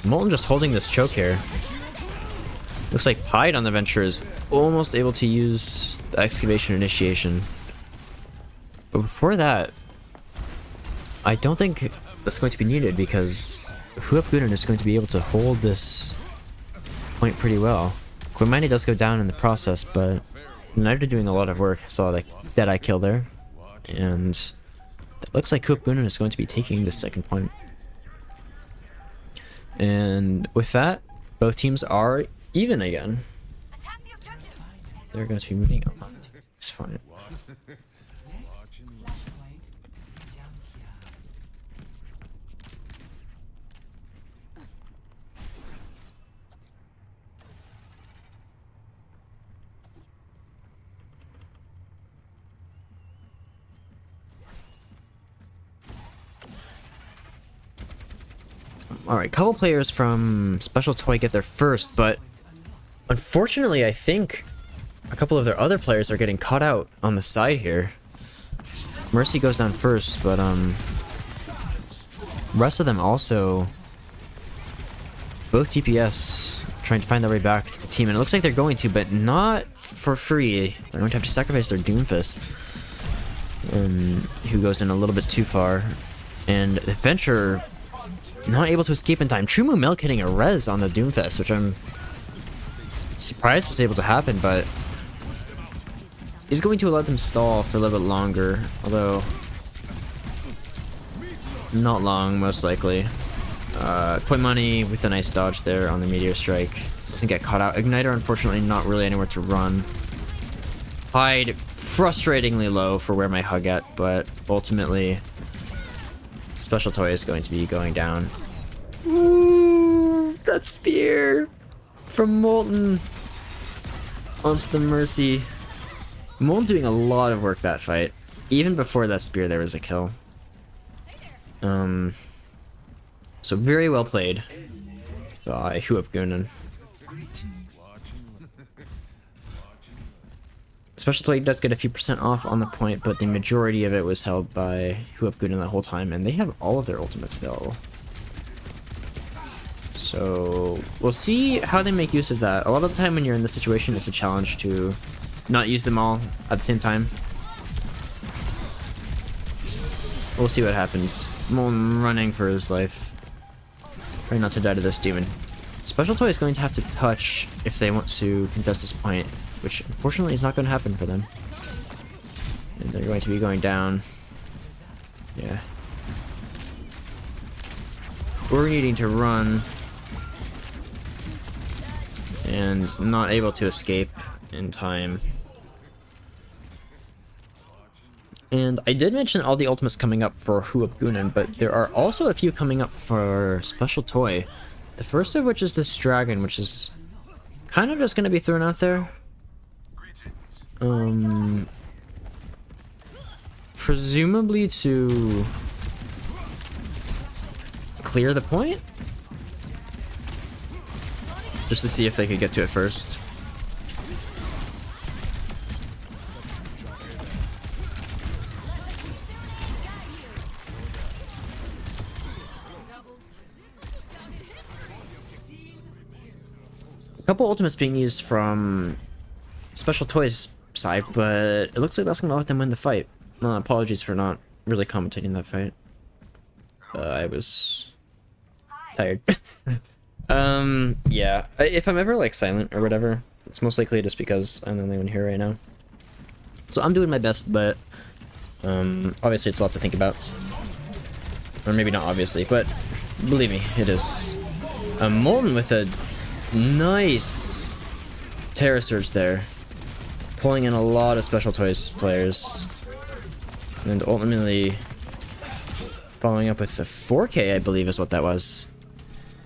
Speaker 1: Molten just holding this choke here. Looks like Pied on the Venture is almost able to use the excavation initiation. But before that, I don't think that's going to be needed because Goonin is going to be able to hold this point pretty well. Quimani does go down in the process, but United are doing a lot of work. I saw the Deadeye kill there. And it looks like Goonin is going to be taking the second point. And with that, both teams are even again. They're going to be moving on. It's fine. Alright, couple players from Special Toy get there first, but unfortunately I think a couple of their other players are getting caught out on the side here. Mercy goes down first, but rest of them also, both DPS trying to find their way back to the team, and it looks like they're going to, but not for free. They're going to have to sacrifice their Doomfist, who goes in a little bit too far, and the Venture not able to escape in time. Chumu Milk hitting a res on the Doomfist, which I'm surprised was able to happen, but he's going to let them stall for a little bit longer, although not long, most likely. Point Money with a nice dodge there on the Meteor Strike. Doesn't get caught out. Igniter, unfortunately, not really anywhere to run. Hide frustratingly low for where my Hug at, but ultimately Special Toy is going to be going down. Ooh, that spear from Molten onto the Mercy. Molten doing a lot of work that fight. Even before that spear, there was a kill. So very well played by Goonin. Special Toy does get a few % off on the point, but the majority of it was held by Goonin that whole time, and they have all of their ultimates available. So we'll see how they make use of that. A lot of the time when you're in this situation, it's a challenge to not use them all at the same time. We'll see what happens. Molten running for his life. Try not to die to this demon. Special Toy is going to have to touch if they want to contest this point, which unfortunately is not going to happen for them. And they're going to be going down. Yeah. We're needing to run. And not able to escape in time. And I did mention all the ultimates coming up for Goonin, but there are also a few coming up for Special Toy. The first of which is this dragon, which is kind of just going to be thrown out there. Presumably to clear the point? Just to see if they could get to it first. A couple ultimates being used from Special Toys side, but it looks like that's gonna let them win the fight. Apologies for not really commentating that fight. I was tired. Yeah. If I'm ever like silent or whatever, it's most likely just because I'm the only one here right now. So I'm doing my best, but obviously it's a lot to think about. Or maybe not obviously, but believe me, it is. Molten with a nice Terra Surge there. Pulling in a lot of Special Toys players. And ultimately following up with the 4K, I believe is what that was.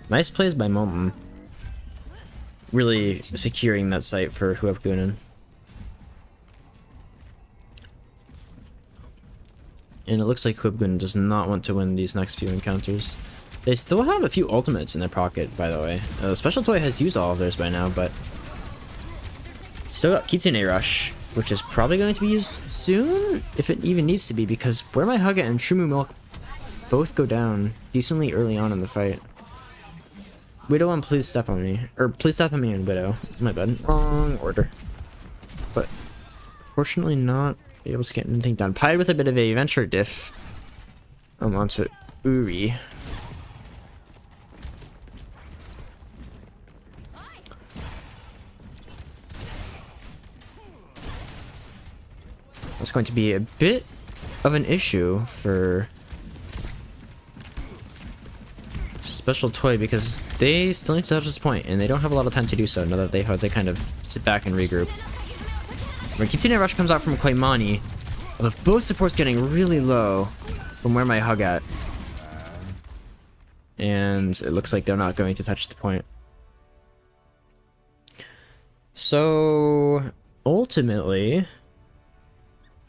Speaker 1: Nice plays by Molten. Really securing that site for Goonin. And it looks like Goonin does not want to win these next few encounters. They still have a few ultimates in their pocket, by the way. Special Toy has used all of theirs by now, but still got Kitsune Rush, which is probably going to be used soon, if it even needs to be, because Where My Hugget and Shumu Milk both go down decently early on in the fight. Widow and Please Step on Me. Or Please Step on Me and Widow. My bad. Wrong order. But fortunately not able to get anything done. Pied with a bit of a venture diff. Onto Uri. That's going to be a bit of an issue for Special Toy because they still need to touch this point and they don't have a lot of time to do so now that they have to kind of sit back and regroup. When Kitsune Rush comes out from Koimani, although both supports getting really low from Where My Hug at. And it looks like they're not going to touch the point. So ultimately,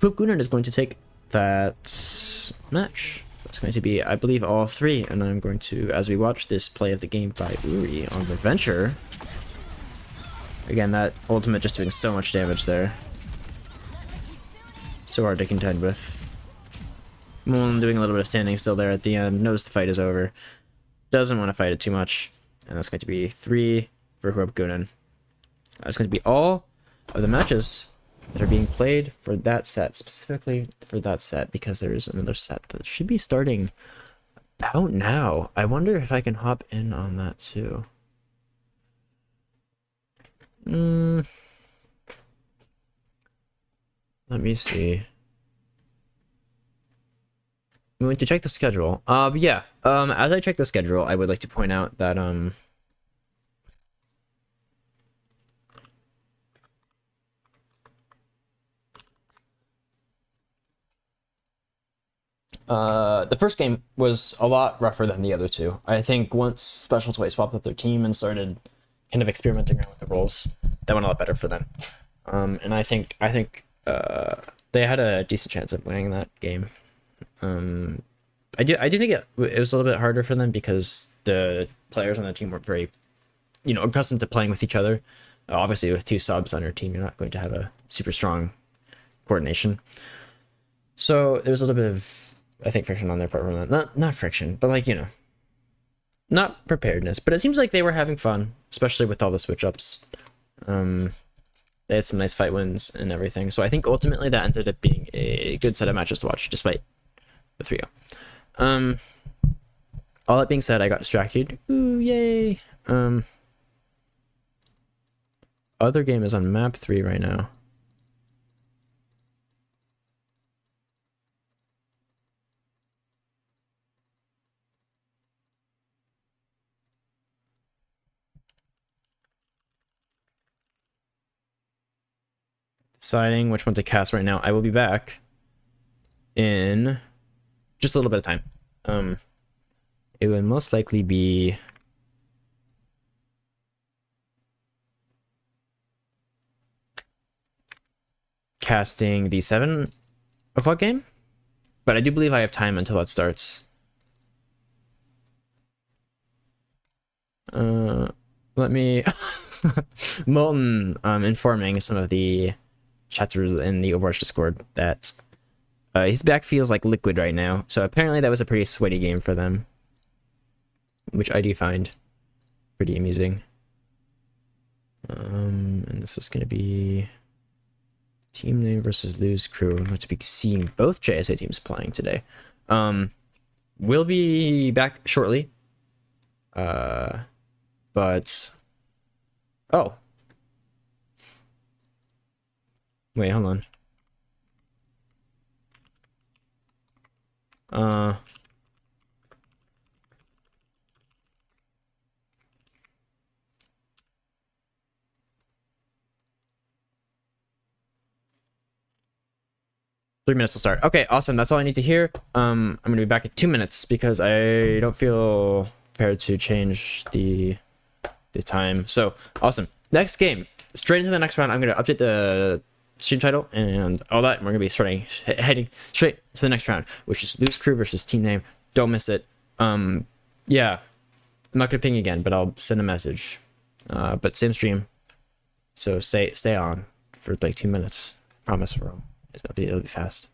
Speaker 1: Goonin is going to take that match. That's going to be, I believe, all three. And I'm going to, as we watch this play of the game by Uri on the Venture. Again, that ultimate just doing so much damage there. So hard to contend with. Molten doing a little bit of standing still there at the end. Knows the fight is over. Doesn't want to fight it too much. And that's going to be 3 for Goonin. That's going to be all of the matches that are being played for that set, specifically for that set, because there is another set that should be starting about now. I wonder if I can hop in on that too. Let me see. I'm going to check the schedule. But yeah, as I check the schedule, I would like to point out that The first game was a lot rougher than the other two. I think once Special Toys swapped up their team and started kind of experimenting around with the roles, that went a lot better for them. And I think they had a decent chance of winning that game. I do think it was a little bit harder for them because the players on the team weren't very, accustomed to playing with each other. Obviously, with 2 subs on your team, you're not going to have a super strong coordination. So there was a little bit of, I think, friction on their part from that. Not friction, but like, not preparedness. But it seems like they were having fun, especially with all the switch ups. They had some nice fight wins and everything. So I think ultimately that ended up being a good set of matches to watch, despite the 3-0. All that being said, I got distracted. Ooh, yay. Other game is on map 3 right now. Deciding which one to cast right now. I will be back in just a little bit of time. It would most likely be casting the 7 o'clock game, but I do believe I have time until that starts. Let me Molten informing some of the chatters in the Overwatch Discord that his back feels like liquid right now. So apparently that was a pretty sweaty game for them, which I do find pretty amusing. And this is going to be team name versus lose crew. I'm going to be seeing both JSA teams playing today. We'll be back shortly. But oh, wait, hold on. 3 minutes to start. Okay, awesome. That's all I need to hear. I'm gonna be back in 2 minutes because I don't feel prepared to change the time. So awesome. Next game. Straight into the next round. I'm gonna update the stream title and all that. And we're gonna be heading straight to the next round, which is lose crew versus team name. Don't miss it. Yeah, I'm not gonna ping again, but I'll send a message. But same stream. So stay on for like 2 minutes. Promise, bro. It'll be fast.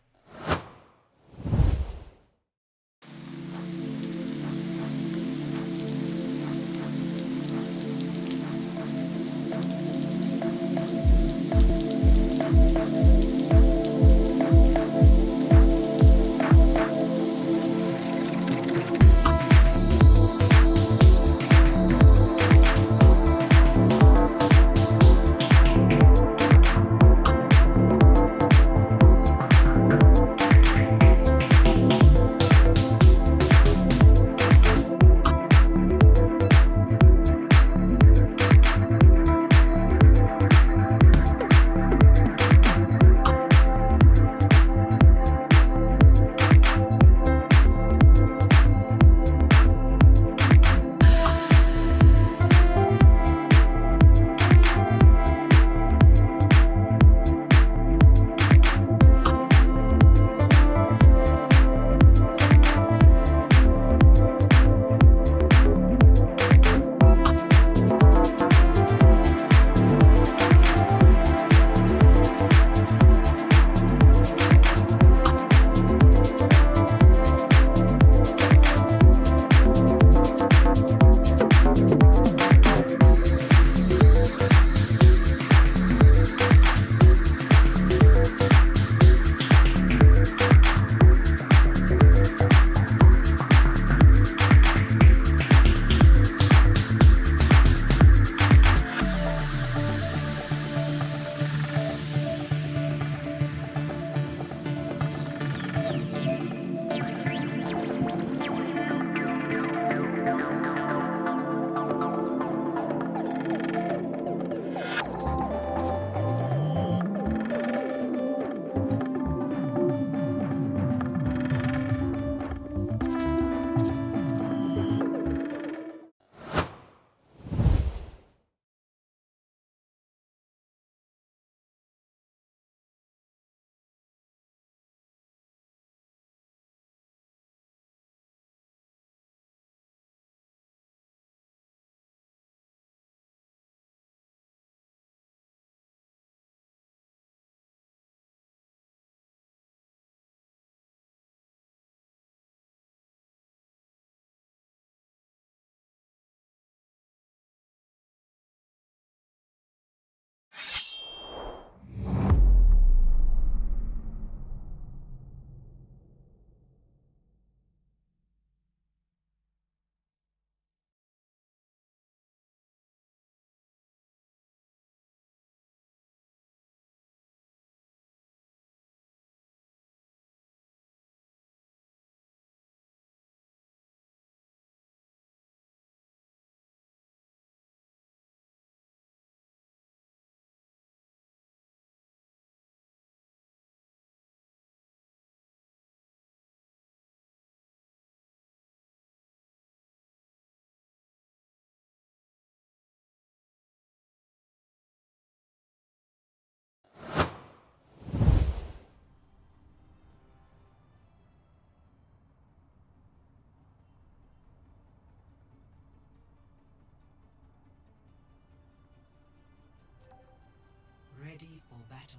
Speaker 2: Ready for battle.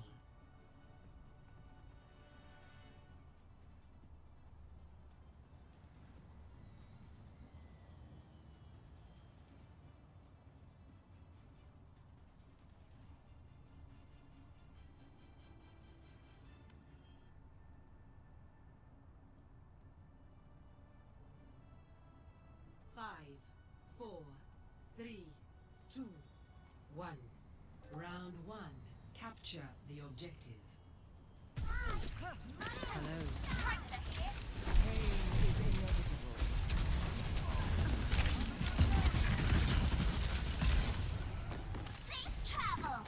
Speaker 2: Five, four, three, two, one. Round one. Capture the objective. Hello. Pain is inevitable.
Speaker 3: Safe travel.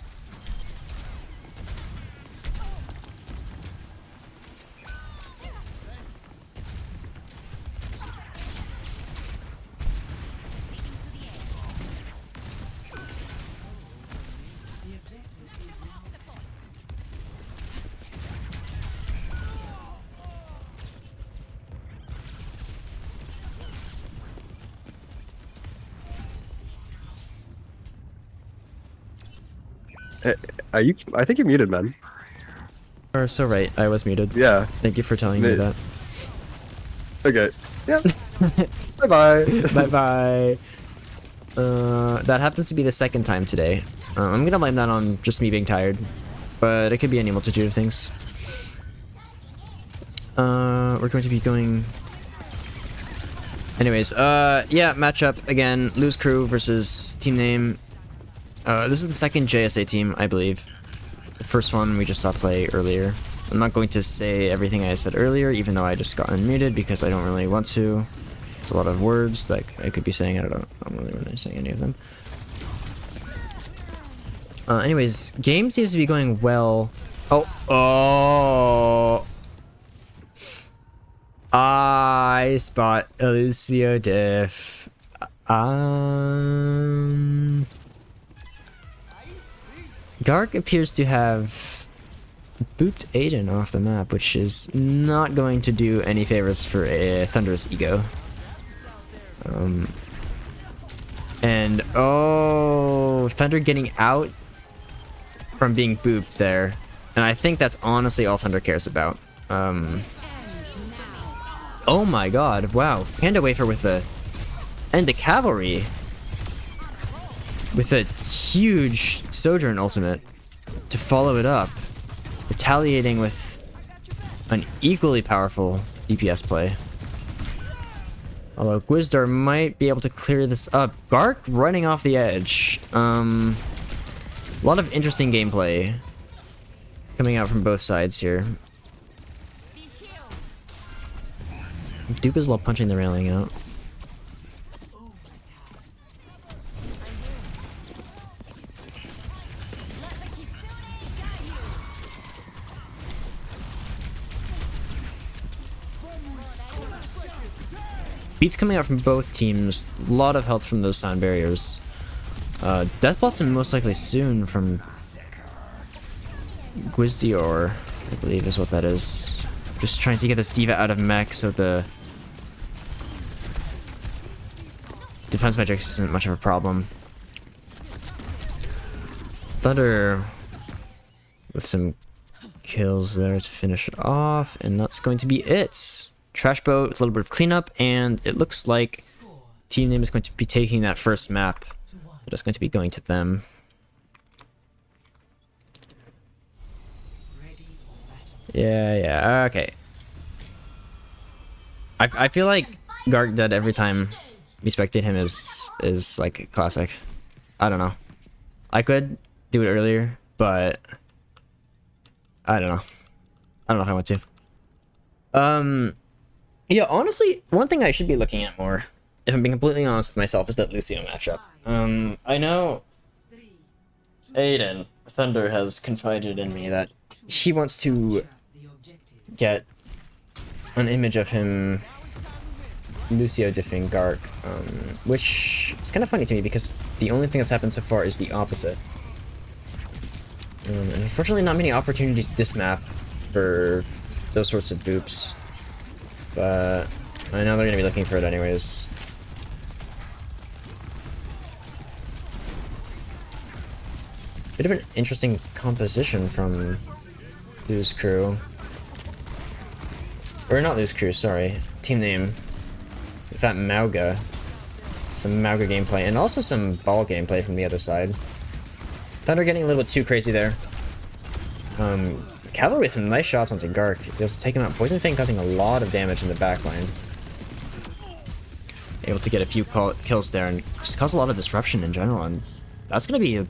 Speaker 2: The objective is now.
Speaker 6: Are you? I think you're muted, man.
Speaker 1: You're so right. I was muted.
Speaker 6: Yeah.
Speaker 1: Thank you for telling me that.
Speaker 6: Okay. Yeah. Bye bye.
Speaker 1: Bye bye. That happens to be the second time today. I'm gonna blame that on just me being tired, but it could be any multitude of things. We're going to be going. Anyways, yeah, matchup again. Lose crew versus team name. This is the second JSA team, I believe. The first one we just saw play earlier. I'm not going to say everything I said earlier, even though I just got unmuted because I don't really want to. It's a lot of words that I could be saying. I don't know. I'm not really saying any of them. Anyways, game seems to be going well. Oh. I spot a Lucio diff. Gark appears to have booped Aiden off the map, which is not going to do any favors for a Thunderous ego. And oh, Thunder getting out from being booped there, and I think that's honestly all Thunder cares about. Oh my god, wow. Panda Wafer with the... And the Cavalry. With a huge Sojourn ultimate to follow it up. Retaliating with an equally powerful DPS play. Although Gwizdor might be able to clear this up. Gark running off the edge. A lot of interesting gameplay coming out from both sides here. Dupe is love punching the railing out. Beats coming out from both teams. A lot of health from those sound barriers. Death Blossom most likely soon from Gwizdior, I believe is what that is. Just trying to get this D.Va out of mech so the defense metrics isn't much of a problem. Thunder with some kills there to finish it off, and that's going to be it. Trash boat with a little bit of cleanup, and it looks like team name is going to be taking that first map. That is going to be going to them. Yeah, okay. I feel like Gark dead every time we spectate him is like classic. I don't know. I could do it earlier, but I don't know. I don't know if I want to. Yeah, honestly, one thing I should be looking at more, if I'm being completely honest with myself, is that Lucio matchup. I know Aiden, Thunder, has confided in me that he wants to get an image of him Lucio diffing Gark, which is kind of funny to me because the only thing that's happened so far is the opposite. And unfortunately not many opportunities this map for those sorts of boops. But I know they're going to be looking for it anyways. Bit of an interesting composition from Lose Crew. Or not Lose Crew, sorry. Team name. With that Mauga. Some Mauga gameplay, and also some ball gameplay from the other side. Thunder getting a little bit too crazy there. Cavalry with some nice shots onto Gark. Just taking out Poison Fang, causing a lot of damage in the backline. Able to get a few kills there and just cause a lot of disruption in general, and that's going to be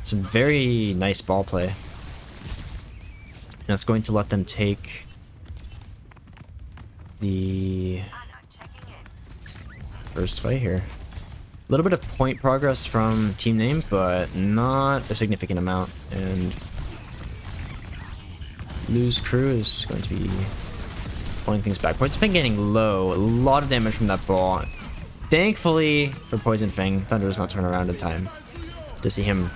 Speaker 1: some very nice ball play. And it's going to let them take the first fight here. A little bit of point progress from team name, but not a significant amount. And Lose Crew is going to be pulling things back. Poison Fang getting low. A lot of damage from that ball. Thankfully for Poison Fang, Thunder does not turn around in time to see him.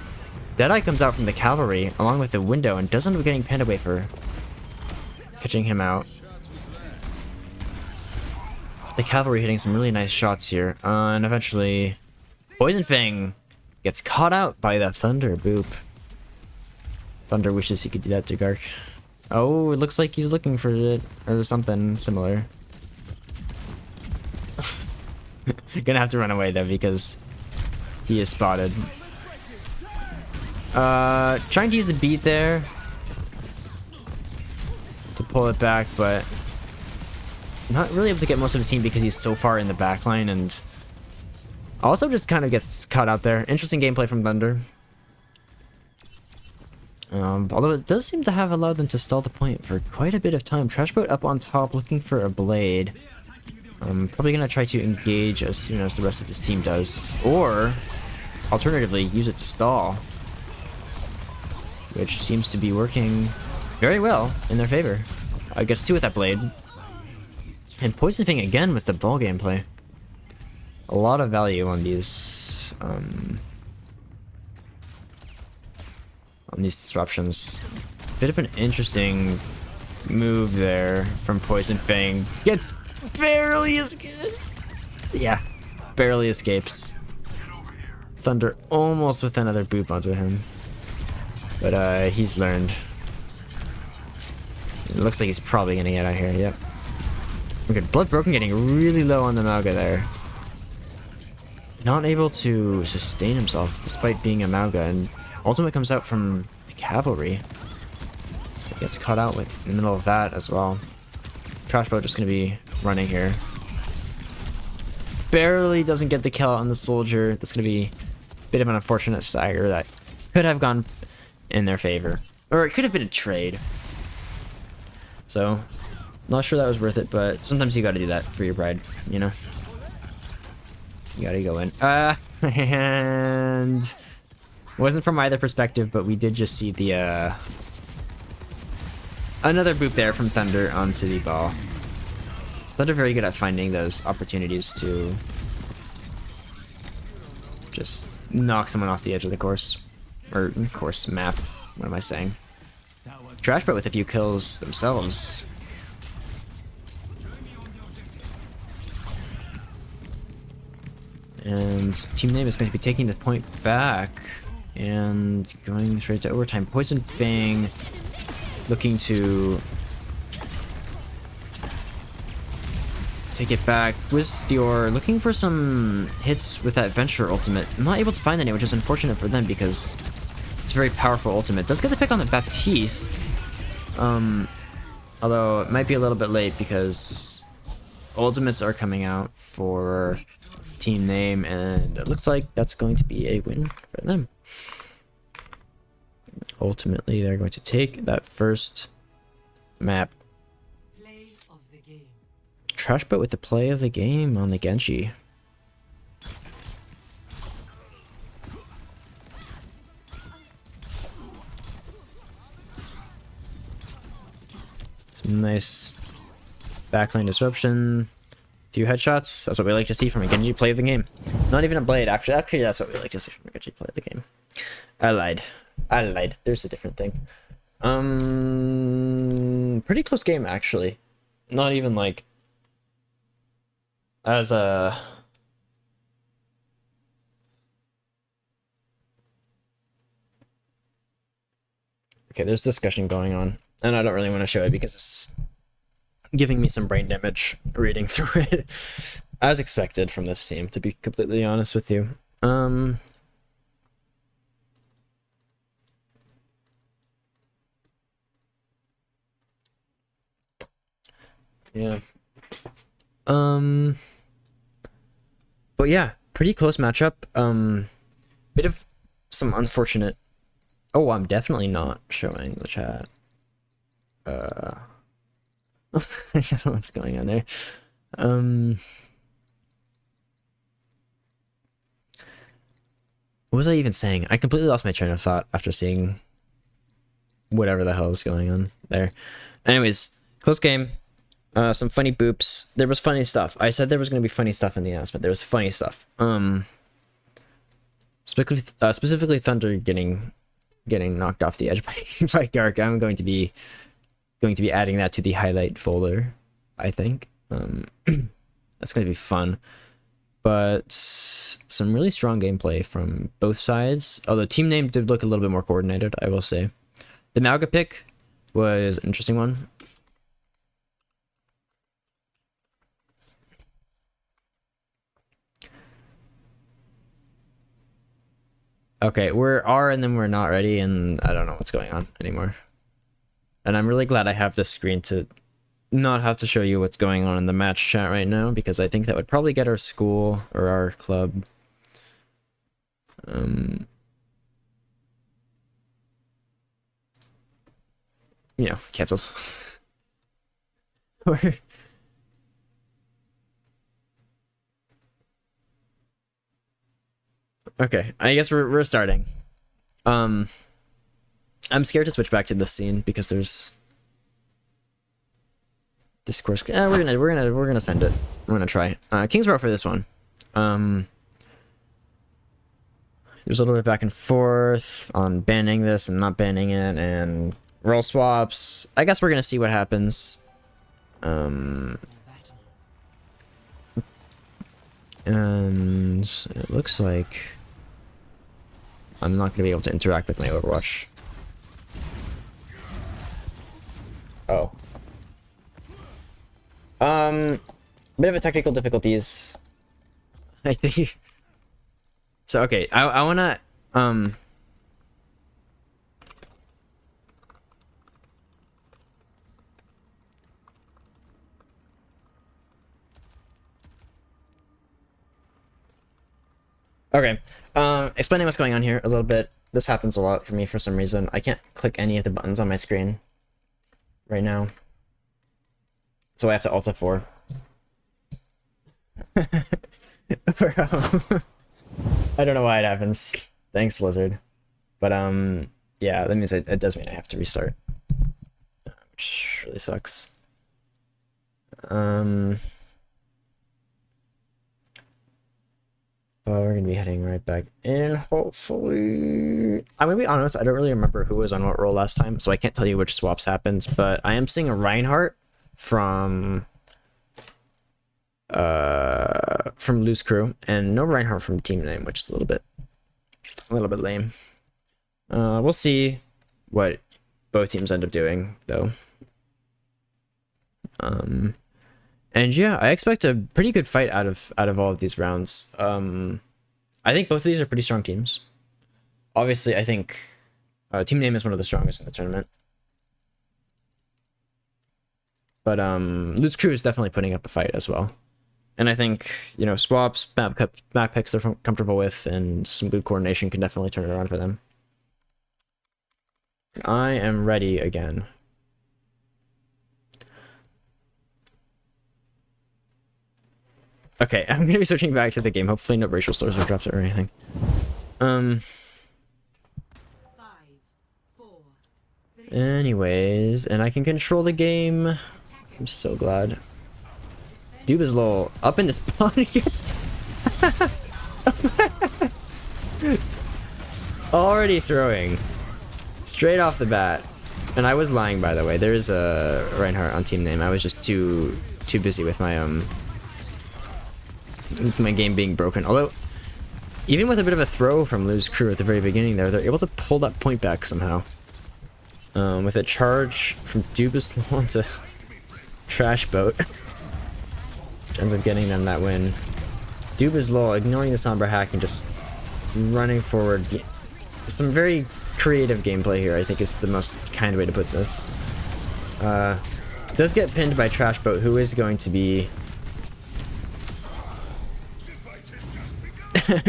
Speaker 1: Deadeye comes out from the cavalry along with the window and does end up getting pinned away for catching him out. The cavalry hitting some really nice shots here. And eventually Poison Fang gets caught out by that Thunder boop. Thunder wishes he could do that to Gark. Oh, it looks like he's looking for it, or something similar. Gonna have to run away though, because he is spotted. Trying to use the beat there to pull it back, but not really able to get most of his team because he's so far in the backline, and also just kind of gets caught out there. Interesting gameplay from Thunder. Although it does seem to have allowed them to stall the point for quite a bit of time. Trashboat up on top looking for a blade. Probably going to try to engage as soon as the rest of his team does. Or, alternatively, use it to stall. Which seems to be working very well in their favor. Gets two with that blade. And Poison Fang again with the ball gameplay. A lot of value on these disruptions. Bit of an interesting move there from Poison Fang. Gets barely escaped. Yeah, barely escapes. Thunder almost with another boop onto him. But he's learned. It looks like he's probably gonna get out here, yep. Okay, Blood Broken getting really low on the Mauga there. Not able to sustain himself despite being a Mauga, and ultimate comes out from the cavalry. Gets caught out in the middle of that as well. Trashboat just gonna be running here. Barely doesn't get the kill on the soldier. That's gonna be a bit of an unfortunate stagger that could have gone in their favor. Or it could have been a trade. So, not sure that was worth it, but sometimes you gotta do that for your bride, you know? You gotta go in. And wasn't from either perspective, but we did just see the another boop there from Thunder onto the ball. Thunder very good at finding those opportunities to just knock someone off the edge of the course. Or course map. What am I saying? Trashboat with a few kills themselves. And team name is going to be taking the point back and going straight to overtime. Poison Fang looking to take it back. Wisdior looking for some hits with that Venture ultimate. Not able to find any, which is unfortunate for them because it's a very powerful ultimate. Does get the pick on the Baptiste. Although it might be a little bit late because ultimates are coming out for team name, and it looks like that's going to be a win for them. Ultimately, they're going to take that first map.
Speaker 2: Play of the game.
Speaker 1: Trashboat with the play of the game on the Genji. Some nice backline disruption. Few headshots. That's what we like to see from a Genji play of the game. Not even a blade, actually. Actually, that's what we like to see from a Genji play of the game. I lied. There's a different thing. Pretty close game, actually. Not even like as a Okay, there's discussion going on, and I don't really want to show it because it's giving me some brain damage reading through it, as expected from this team, to be completely honest with you. Yeah. But yeah, pretty close matchup. Bit of some unfortunate. Oh, I'm definitely not showing the chat. I don't know what's going on there. What was I even saying? I completely lost my train of thought after seeing whatever the hell is going on there. Anyways, close game. Some funny boops. There was funny stuff. I said there was going to be funny stuff in the announcement. There was funny stuff. Specifically Thunder getting knocked off the edge by Gark. I'm going to be adding that to the highlight folder, I think. That's going to be fun. But some really strong gameplay from both sides. Although team name did look a little bit more coordinated, I will say. The Mauga pick was an interesting one. Okay, we're R and then we're not ready, and I don't know what's going on anymore. And I'm really glad I have this screen to not have to show you what's going on in the match chat right now, because I think that would probably get our school or our club you know, canceled. Or okay, I guess we're starting. I'm scared to switch back to this scene because there's discourse. We're gonna send it. We're gonna try. King's Row for this one. There's a little bit back and forth on banning this and not banning it, and role swaps. I guess we're gonna see what happens. And it looks like I'm not gonna be able to interact with my Overwatch. Oh. Bit of a technical difficulties, I think. So okay, I wanna okay, explaining what's going on here a little bit. This happens a lot for me for some reason. I can't click any of the buttons on my screen right now, so I have to Alt F4. I don't know why it happens. Thanks, Blizzard. But yeah, that means it does mean I have to restart, which really sucks. But we're gonna be heading right back in, hopefully. I'm gonna be honest, I don't really remember who was on what role last time, so I can't tell you which swaps happened, but I am seeing a Reinhardt from Loose Crew, and no Reinhardt from team name, which is a little bit lame. We'll see what both teams end up doing, though. And yeah, I expect a pretty good fight out of all of these rounds. I think both of these are pretty strong teams. Obviously, I think team name is one of the strongest in the tournament. But Loot's Crew is definitely putting up a fight as well. And I think, you know, swaps, map picks they're comfortable with, and some good coordination can definitely turn it around for them. I am ready again. Okay, I'm gonna be switching back to the game. Hopefully no racial slurs or drops or anything.
Speaker 2: 5, 4, 3.
Speaker 1: Anyways, and I can control the game. I'm so glad. Doob is low. Up in the spawn, he gets already throwing. Straight off the bat. And I was lying, by the way. There is a Reinhardt on team name. I was just too busy with my game being broken. Although, even with a bit of a throw from Lou's Crew at the very beginning there, they're able to pull that point back somehow. with a charge from Dubas onto Trash Boat. Ends up getting them that win. Dubas Lol ignoring the Sombra hack and just running forward. Some very creative gameplay here, I think is the most kind way to put this. Does get pinned by Trash Boat, who is going to be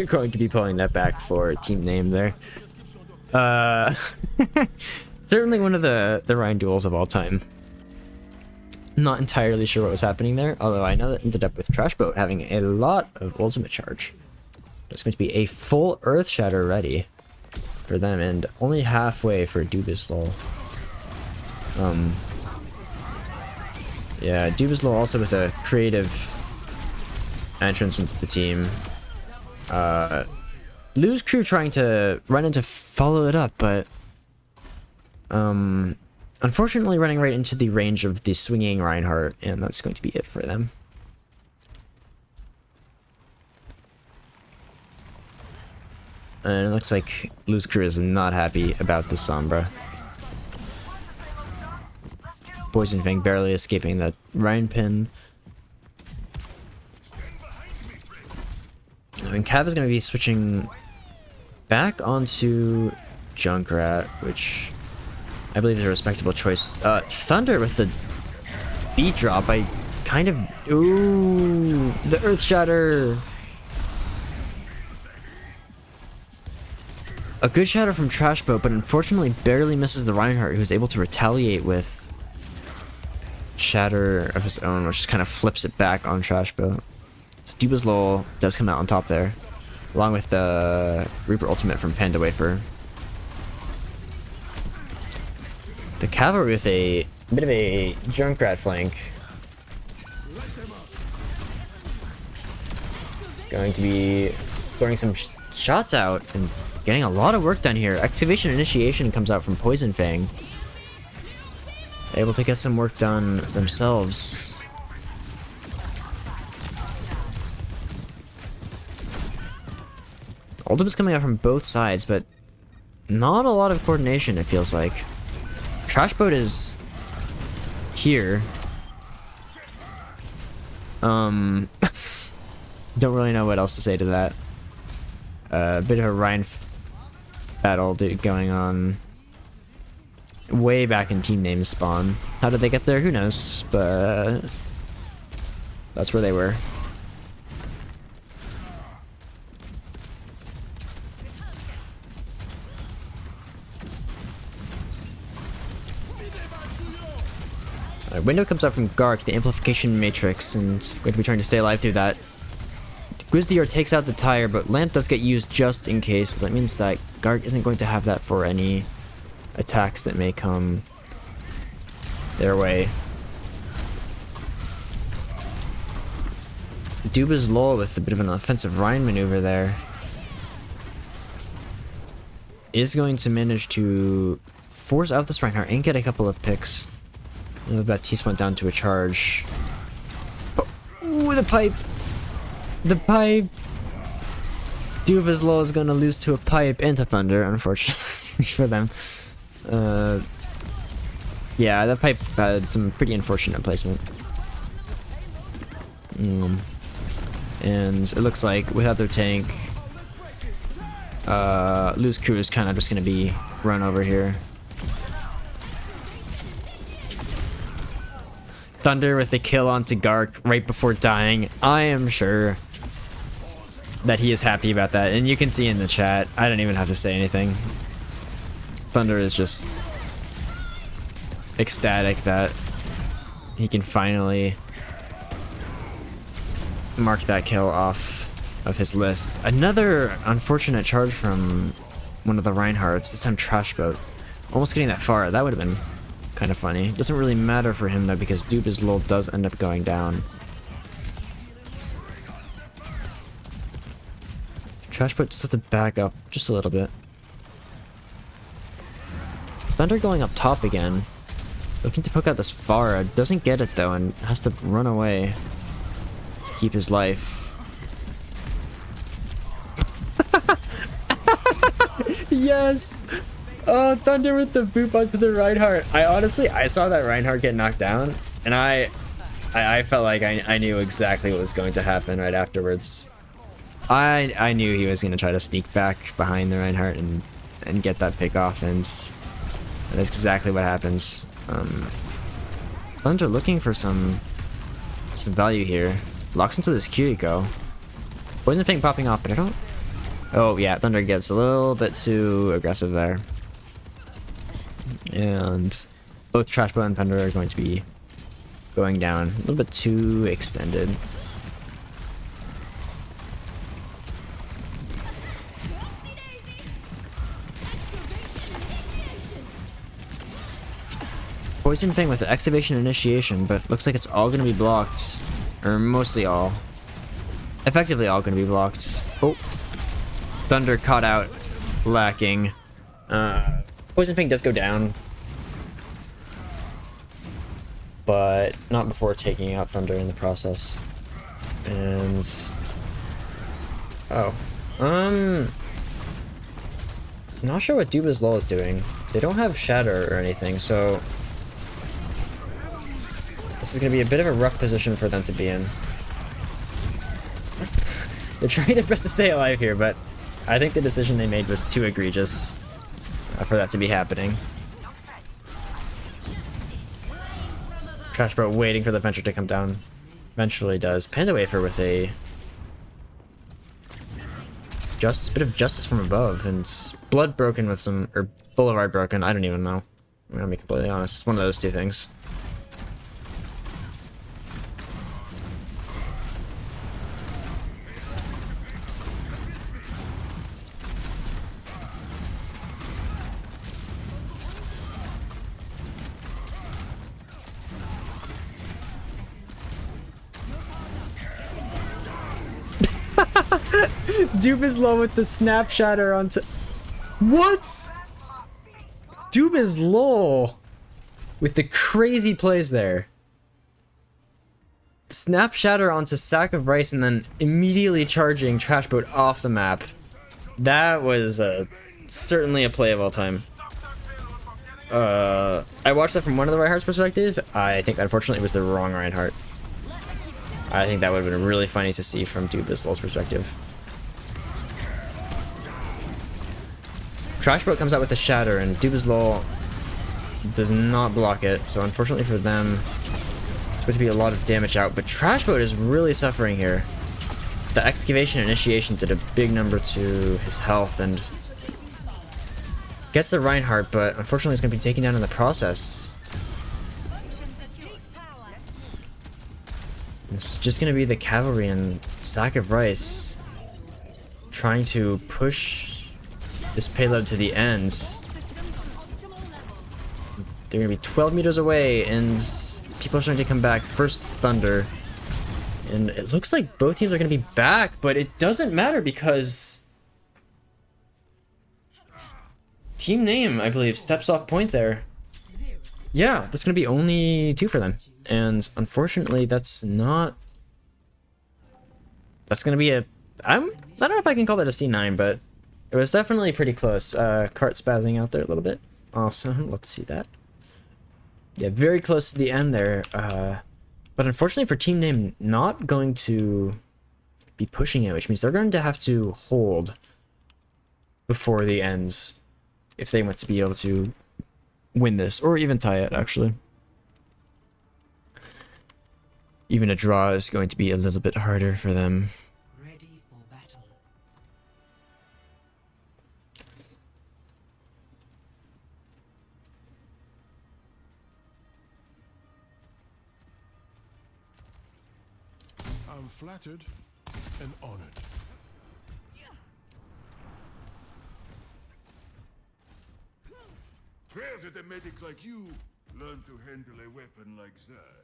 Speaker 1: going to be pulling that back for team name there. Certainly one of the Ryan duels of all time. Not entirely sure what was happening there, although I know that ended up with Trash Boat having a lot of ultimate charge. There's going to be a full Earth Shatter ready for them, and only halfway for Dubislow. Yeah, Dubislow also with a creative entrance into the team. Lou's crew trying to run in to follow it up, but unfortunately running right into the range of the swinging Reinhardt, and that's going to be it for them. And it looks like Lou's crew is not happy about the Sombra. Poison Fang barely escaping that Ryan pin. And Cav is going to be switching back onto Junkrat, which I believe is a respectable choice. Thunder with the beat drop. I kind of... Ooh! The Earth Shatter! A good shatter from Trash Boat, but unfortunately barely misses the Reinhardt, who's able to retaliate with shatter of his own, which just kind of flips it back on Trash Boat. So Duba's Lol does come out on top there, along with the Reaper ultimate from Panda Wafer. The cavalry with a bit of a Junkrat flank. Going to be throwing some shots out and getting a lot of work done here. Activation Initiation comes out from Poison Fang. Able to get some work done themselves. Ultimate's coming out from both sides, but not a lot of coordination, it feels like. Trash Boat is here. Don't really know what else to say to that. A bit of a Ryan battle going on way back in team name spawn. How did they get there? Who knows? But that's where they were. Window comes out from Gark, the amplification matrix, and going to be trying to stay alive through that. Gwizdior takes out the tire, but Lamp does get used just in case, so that means that Gark isn't going to have that for any attacks that may come their way. Duba's Lol with a bit of an offensive Ryan maneuver there is going to manage to force out this Reinhardt and get a couple of picks. The Baptiste went down to a charge. Oh, ooh, the pipe! The pipe! Duba's Lol is gonna lose to a pipe and to Thunder, unfortunately for them. Yeah, that pipe had some pretty unfortunate placement. And it looks like without their tank, Lou's crew is kind of just gonna be run over here. Thunder with the kill onto Gark right before dying. I am sure that he is happy about that, and you can see in the chat, I don't even have to say anything. Thunder is just ecstatic that he can finally mark that kill off of his list. Another unfortunate charge from one of the Reinhardts, this time Trash Boat. Almost getting that far, that would have been kind of funny. Doesn't really matter for him though, because Duba's Lol does end up going down. Trash Boat just has to back up just a little bit. Thunder going up top again. Looking to poke out this Pharah. Doesn't get it though and has to run away to keep his life. Yes! Oh, Thunder with the boop onto the Reinhardt. I saw that Reinhardt get knocked down, and I felt like I knew exactly what was going to happen right afterwards. I knew he was going to try to sneak back behind the Reinhardt and get that pick off, and that's exactly what happens. Thunder looking for some value here. Locks into this Kiriko. Poison Fang popping off, but I don't... Oh yeah, Thunder gets a little bit too aggressive there. And both Trashbow and Thunder are going to be going down a little bit too extended. Poison Fang with the Excavation Initiation, but looks like it's all going to be blocked. Or mostly all. Effectively all going to be blocked. Oh. Thunder caught out. Lacking. Poison Fang does go down. But not before taking out Thunder in the process. And... Oh. Not sure what Duba's Lull is doing. They don't have Shatter or anything, so... This is going to be a bit of a rough position for them to be in. They're trying their best to stay alive here, but I think the decision they made was too egregious for that to be happening. Trashbro waiting for the Venture to come down. Eventually does. Panda Wafer with a bit of justice from above, and Blood broken with some, or Boulevard broken, I don't even know. I'm gonna be completely honest, it's one of those two things. Doob is low with the snap shatter onto... What? Doob is low with the crazy plays there. Snap shatter onto Sack of Rice and then immediately charging Trash Boat off the map. That was certainly a play of all time. I watched that from one of the Reinhardt's perspective. I think unfortunately it was the wrong Reinhardt. I think that would have been really funny to see from Dubislow's perspective. Trashboat comes out with a Shatter, and Dubislow does not block it, so unfortunately for them, it's going to be a lot of damage out, but Trashboat is really suffering here. The Excavation Initiation did a big number to his health, and gets the Reinhardt, but unfortunately he's going to be taken down in the process. It's just going to be the Cavalry and Sack of Rice trying to push this payload to the ends. They're going to be 12 meters away, and people are starting to come back. First Thunder. And it looks like both teams are going to be back, but it doesn't matter because Team Name, I believe, steps off point there. Yeah, that's going to be only 2 for them. And unfortunately, that's not... That's going to be a... I don't know if I can call that a C9, but it was definitely pretty close. Cart spazzing out there a little bit. Awesome, love to see that. Yeah, very close to the end there. But unfortunately for Team Name, not going to be pushing it, which means they're going to have to hold before the ends if they want to be able to win this, or even tie it, actually. Even a draw is going to be a little bit harder for them.
Speaker 2: Ready for battle.
Speaker 5: I'm flattered and honored.
Speaker 7: Rare that a medic like you learn to handle a weapon like that.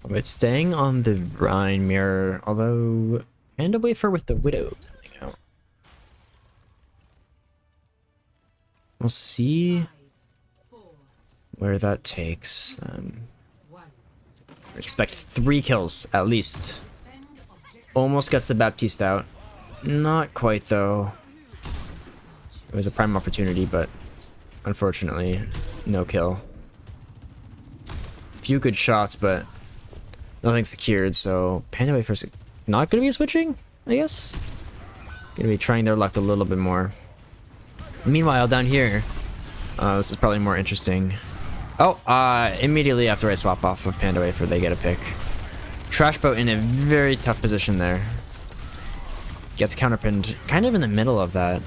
Speaker 1: But staying on the Rhine mirror, although Panda Wafer with the Widow coming out. We'll see where that takes them. Expect 3 kills at least. Almost gets the Baptiste out. Not quite though. It was a prime opportunity, but unfortunately, no kill. Few good shots, but nothing secured, so Panda Wafers not going to be switching, I guess? Going to be trying their luck a little bit more. Meanwhile, down here, this is probably more interesting. Oh, immediately after I swap off of Panda Wafer, they get a pick. Trashboat in a very tough position there. Gets counterpinned kind of in the middle of that,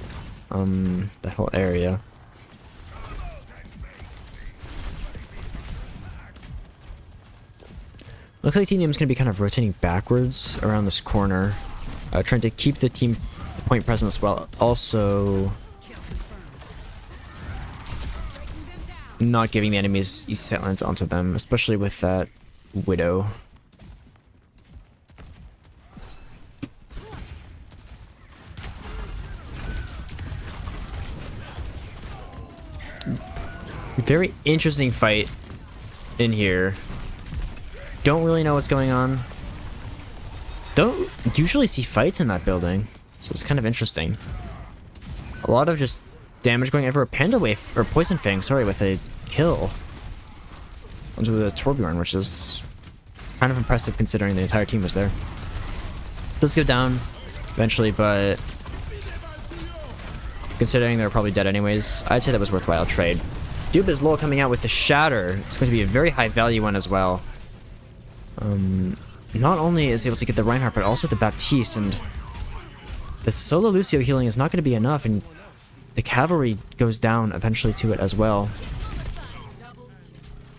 Speaker 1: that whole area. Looks like Team Name's going to be kind of rotating backwards around this corner, trying to keep the team point presence while also not giving the enemies easy sightlines onto them, especially with that Widow. Very interesting fight in here. Don't really know what's going on. Don't usually see fights in that building, so it's kind of interesting. A lot of just damage going everywhere. Panda Wave, or Poison Fang, sorry, with a kill onto the Torbjorn, which is kind of impressive considering the entire team was there. Does go down eventually, but considering they're probably dead anyways, I'd say that was worthwhile trade. Dube is low coming out with the Shatter. It's going to be a very high value one as well. Not only is able to get the Reinhardt, but also the Baptiste, and the solo Lucio healing is not going to be enough, and the cavalry goes down eventually to it as well.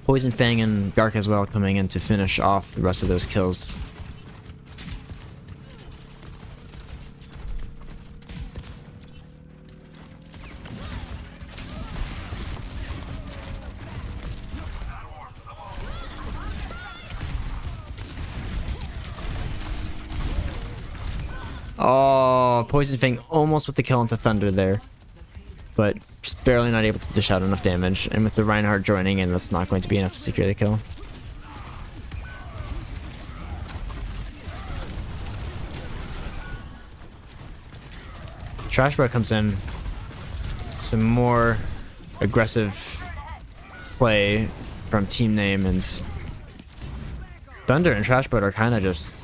Speaker 1: Poison Fang and Gark as well coming in to finish off the rest of those kills. Oh, Poison Fang almost with the kill into Thunder there, but just barely not able to dish out enough damage. And with the Reinhardt joining in, that's not going to be enough to secure the kill. Trashboat comes in. Some more aggressive play from Team Name, and Thunder and Trashboat are kind of just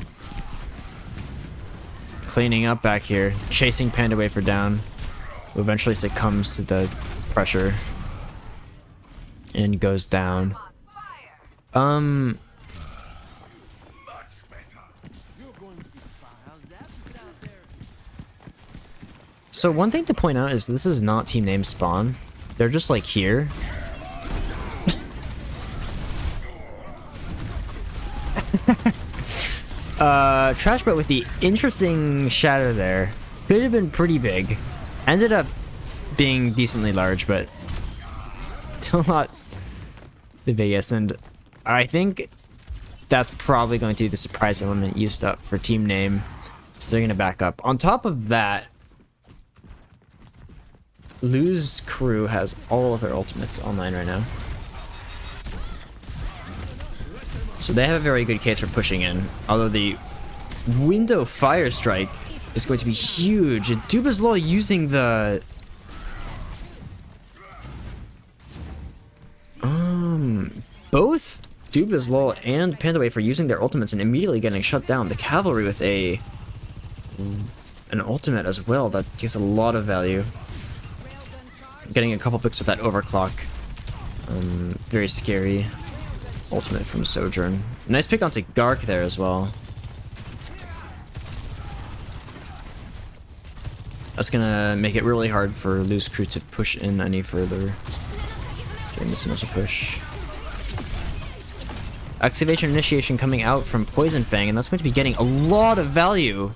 Speaker 1: cleaning up back here, chasing Panda Wafer down, who eventually succumbs to the pressure and goes down. So one thing to point out is this is not Team Name spawn. They're just like here. Trashboat with the interesting shatter there. Could have been pretty big. Ended up being decently large, but still not the biggest. And I think that's probably going to be the surprise element used up for Team Name. So they're going to back up. On top of that, Lou's crew has all of their ultimates online right now. So they have a very good case for pushing in. Although the window fire strike is going to be huge. And Dubasloy using the both Dubasloy and Pantaway for using their ultimates and immediately getting shut down. The cavalry with an ultimate as well. That gives a lot of value. Getting a couple picks with that overclock. Very scary. Ultimate from Sojourn. Nice pick onto Gark there as well. That's gonna make it really hard for Lou's crew to push in any further during this initial push. Activation initiation coming out from Poison Fang, and that's going to be getting a lot of value.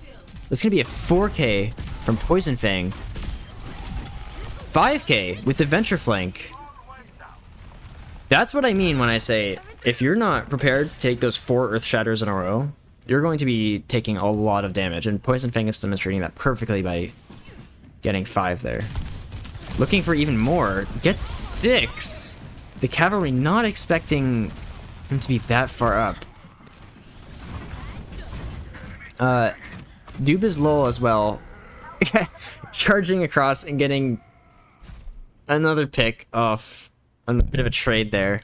Speaker 1: That's gonna be a 4K from Poison Fang. 5K with the Venture Flank. That's what I mean when I say, if you're not prepared to take those 4 Earth Shatters in a row, you're going to be taking a lot of damage, and Poison Fang is demonstrating that perfectly by getting 5 there. Looking for even more. Gets 6! The cavalry not expecting him to be that far up. Dube is low as well. Charging across and getting another pick off a bit of a trade there.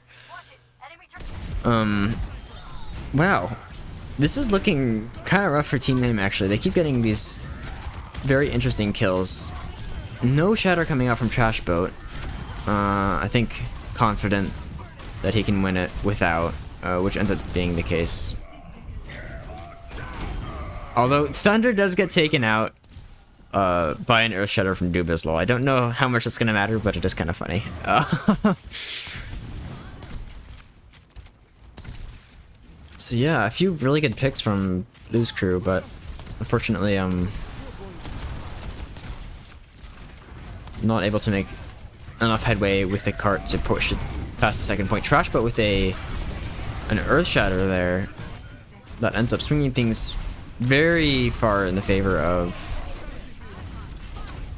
Speaker 1: Wow. This is looking kind of rough for Team Name, actually. They keep getting these very interesting kills. No shatter coming out from Trash Boat. I think confident that he can win it without, which ends up being the case. Although Thunder does get taken out by an Earth Shatter from Dubislo. I don't know how much it's going to matter, but it is kind of funny. So yeah, a few really good picks from Lou's crew, but unfortunately, not able to make enough headway with the cart to push it past the second point. Trash, but with an Earth Shatter there, that ends up swinging things very far in the favor of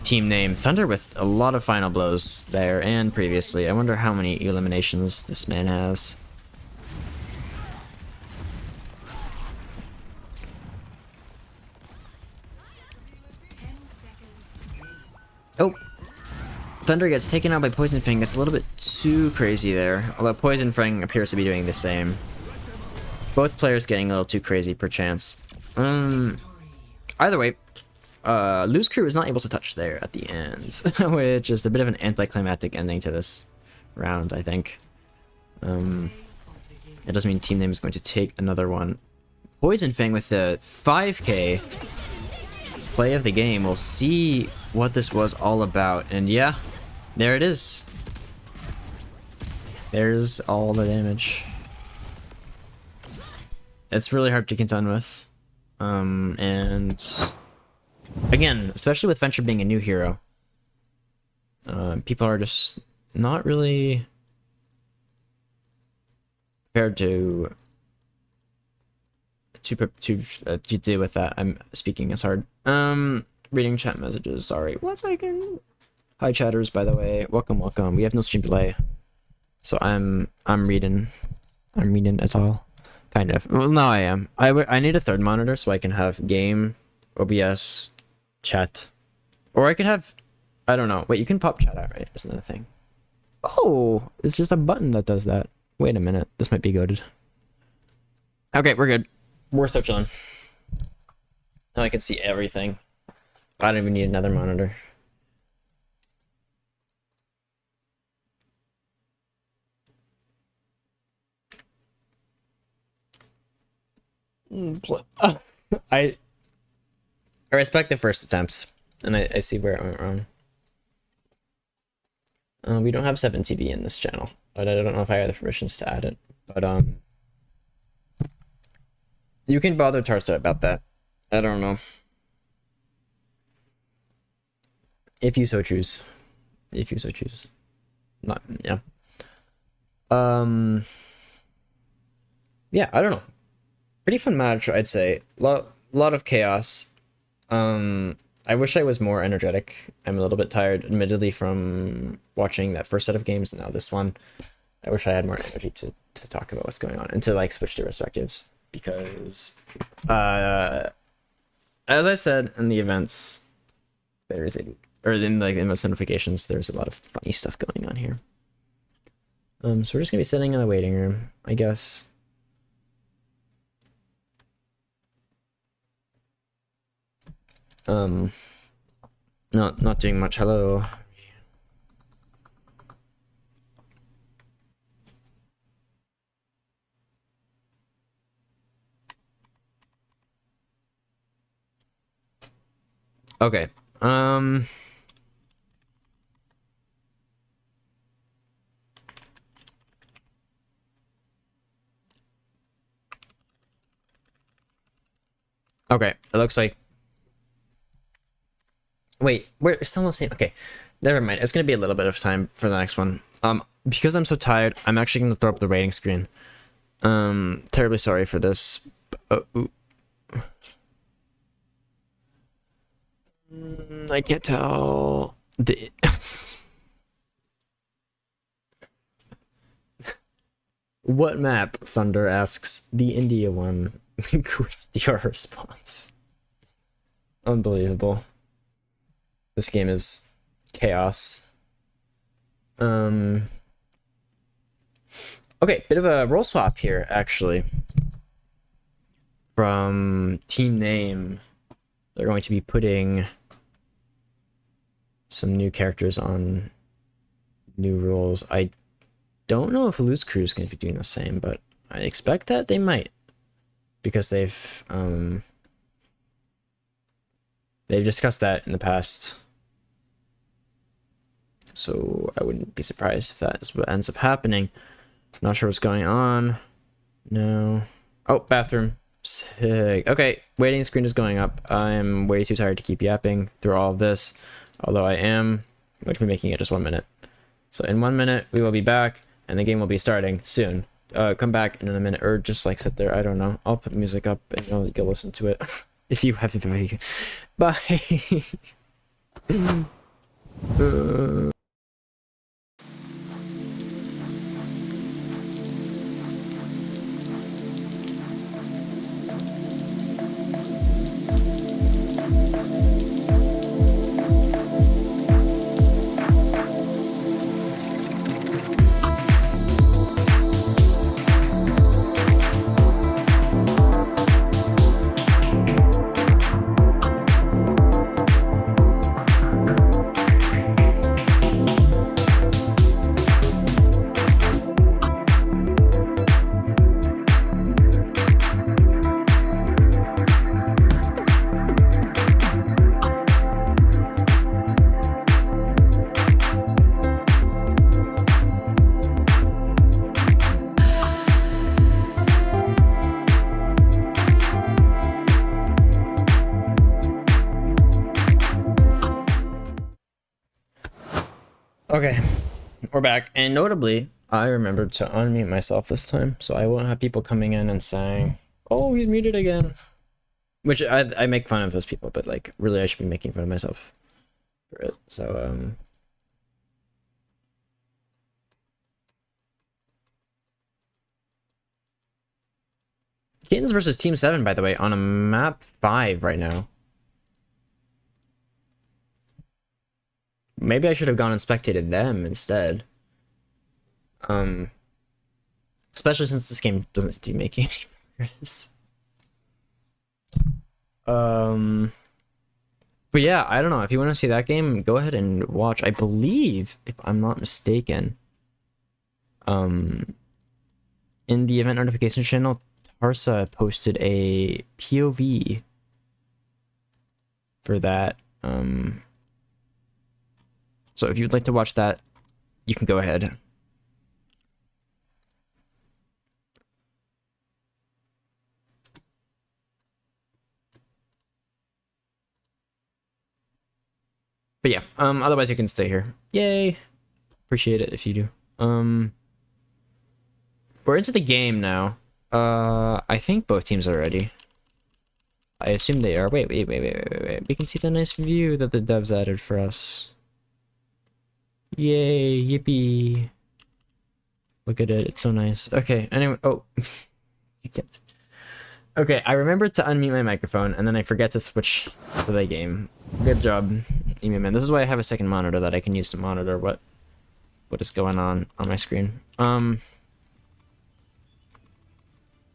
Speaker 1: Team Name. Thunder with a lot of final blows there and previously. I wonder how many eliminations this man has. Oh, Thunder gets taken out by Poison Fang. That's a little bit too crazy there. Although Poison Fang appears to be doing the same. Both players getting a little too crazy per chance. Either way, Lou's crew is not able to touch there at the end, which is a bit of an anticlimactic ending to this round, I think. It does mean Team Name is going to take another one. Poison Fang with the 5k play of the game. We'll see what this was all about. And yeah, there it is. There's all the damage. It's really hard to contend with. And again, especially with Venture being a new hero, people are just not really prepared to deal with that. I'm speaking is hard. Reading chat messages. Sorry, 1 second. Hi chatters, by the way. Welcome, welcome. We have no stream delay, so I'm reading. I'm reading at all. Kind of. Well, now I am. I need a third monitor so I can have game, OBS, chat, or I could have. I don't know. Wait, you can pop chat out, right? Isn't that a thing? Oh, it's just a button that does that. Wait a minute. This might be goated. Okay, we're good. We're so chilling. Now I can see everything. I don't even need another monitor. I respect the first attempts, and I see where it went wrong. We don't have 7TV in this channel, but I don't know if I have the permissions to add it. But you can bother Tarsa about that. I don't know. If you so choose. If you so choose. Not, yeah. Yeah, I don't know. Pretty fun match, I'd say. Lot of chaos. I wish I was more energetic. I'm a little bit tired, admittedly, from watching that first set of games and now this one. I wish I had more energy to talk about what's going on and to like switch to perspectives, because as I said in the events, there is in most notifications, there's a lot of funny stuff going on here. So we're just gonna be sitting in the waiting room, I guess. Not doing much. Hello. Okay. Okay, it looks like. Wait, we're still the same. Okay, never mind. It's gonna be a little bit of time for the next one. Because I'm so tired, I'm actually gonna throw up the rating screen. Terribly sorry for this. I can't tell. What map? Thunder asks. The India one. Your response. Unbelievable. This game is chaos. Okay, bit of a role swap here, actually. From team name, they're going to be putting some new characters on new roles. I don't know if Loose Crew is going to be doing the same, but I expect that they might, because they've discussed that in the past. So I wouldn't be surprised if that is what ends up happening. Not sure what's going on. No. Oh, bathroom. Sick. Okay, waiting screen is going up. I'm way too tired to keep yapping through all of this, although I am going to be making it just 1 minute. So in 1 minute, we will be back, and the game will be starting soon. Come back in a minute, or just like sit there. I don't know. I'll put music up, and you'll listen to it if you have it. Bye. Okay, we're back, and notably, I remembered to unmute myself this time, so I won't have people coming in and saying, "Oh, he's muted again," which I make fun of those people, but like really, I should be making fun of myself for it. So Kittens versus Team 7, by the way, on a map 5 right now. Maybe I should have gone and spectated them instead. Especially since this game doesn't do making any progress. But yeah, I don't know. If you want to see that game, go ahead and watch. I believe, if I'm not mistaken, in the event notification channel, Tarsa posted a POV for that. So if you'd like to watch that, you can go ahead. But yeah, otherwise you can stay here. Yay! Appreciate it if you do. We're into the game now. I think both teams are ready. I assume they are. Wait. We can see the nice view that the devs added for us. Yay, yippee. Look at it, it's so nice. Okay, anyway, oh. Okay, I remembered to unmute my microphone, and then I forget to switch to the game. Good job, Emu Man. This is why I have a second monitor that I can use to monitor what is going on my screen.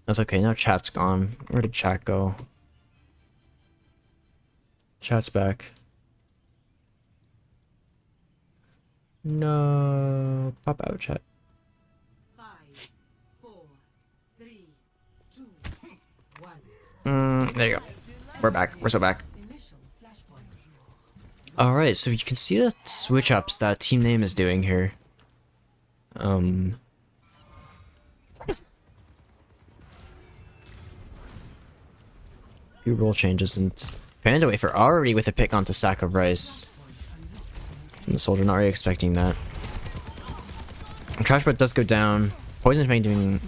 Speaker 1: That's okay, now chat's gone. Where did chat go? Chat's back. No, pop out chat.
Speaker 2: 5, 4, 3, 2, 1.
Speaker 1: There you go. We're back. We're so back.
Speaker 2: Initial flashpoint.
Speaker 1: All right, so you can see the switch ups that team name is doing here. Few role changes, and Panda Wafer already with a pick onto sack of rice. And the soldier not really expecting that. Trashbot does go down. Poison Fang doing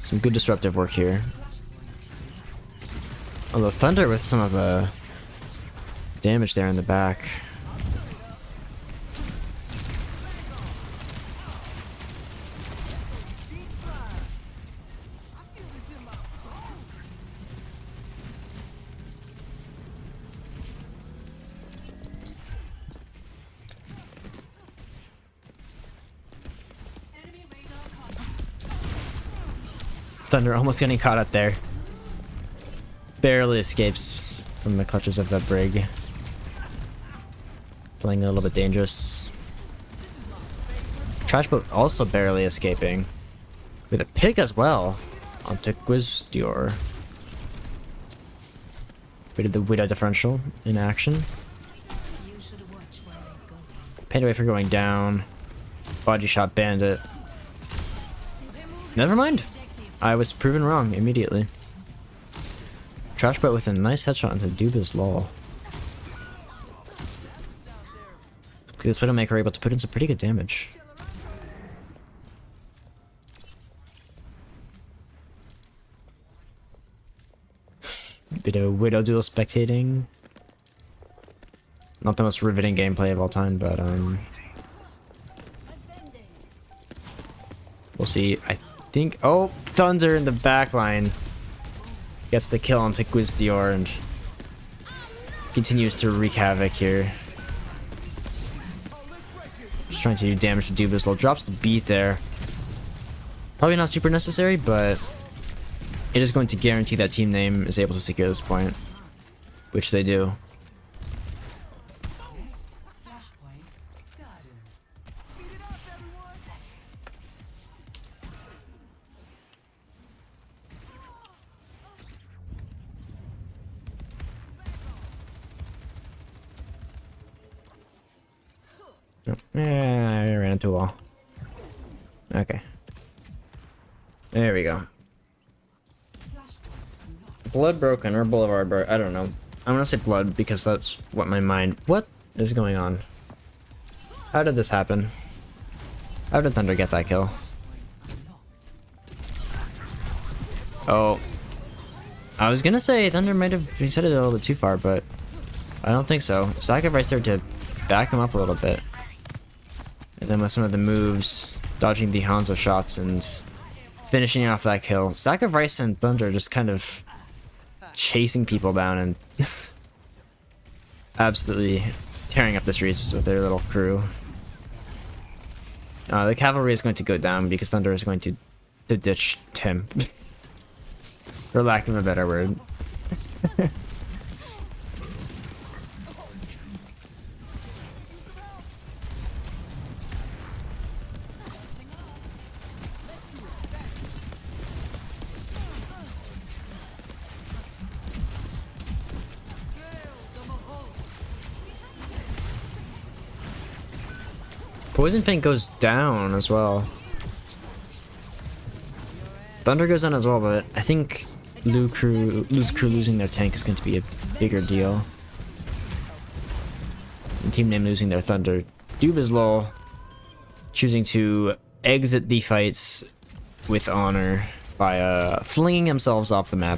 Speaker 1: some good disruptive work here. Although Thunder with some of the damage there in the back. Thunder almost getting caught up there. Barely escapes from the clutches of that brig. Playing a little bit dangerous. Trash boat also barely escaping. With a pick as well. Onto Dior. Bit of the Widow differential in action. Paid away for going down. Body shot bandit. Never mind. I was proven wrong immediately. Trash boat with a nice headshot into Duba's lol. This Widowmaker able to put in some pretty good damage. Bit of Widow duel spectating. Not the most riveting gameplay of all time, but we'll see. I think Thunder in the back line gets the kill onto Dior and continues to wreak havoc here. Just trying to do damage to Dubislol. Drops the beat there. Probably not super necessary, but it is going to guarantee that team name is able to secure this point, which they do. Oh, I ran into a wall. Okay. There we go. Blood broken or Boulevard broken. I don't know. I'm gonna say blood because that's what my mind. What is going on? How did this happen? How did Thunder get that kill? Oh. I was gonna say Thunder might have reset it a little bit too far, but I don't think so. Sacrifice there to back him up a little bit. And then with some of the moves, dodging the Hanzo shots and finishing off that kill. Sacrifice and Thunder just kind of chasing people down and absolutely tearing up the streets with their little crew. The cavalry is going to go down because Thunder is going to ditch Tim. For lack of a better word. Poison Feint goes down as well. Thunder goes down as well, but I think Lose Crew losing their tank is going to be a bigger deal. And team name losing their Thunder. Dubislol choosing to exit the fights with honor by flinging themselves off the map.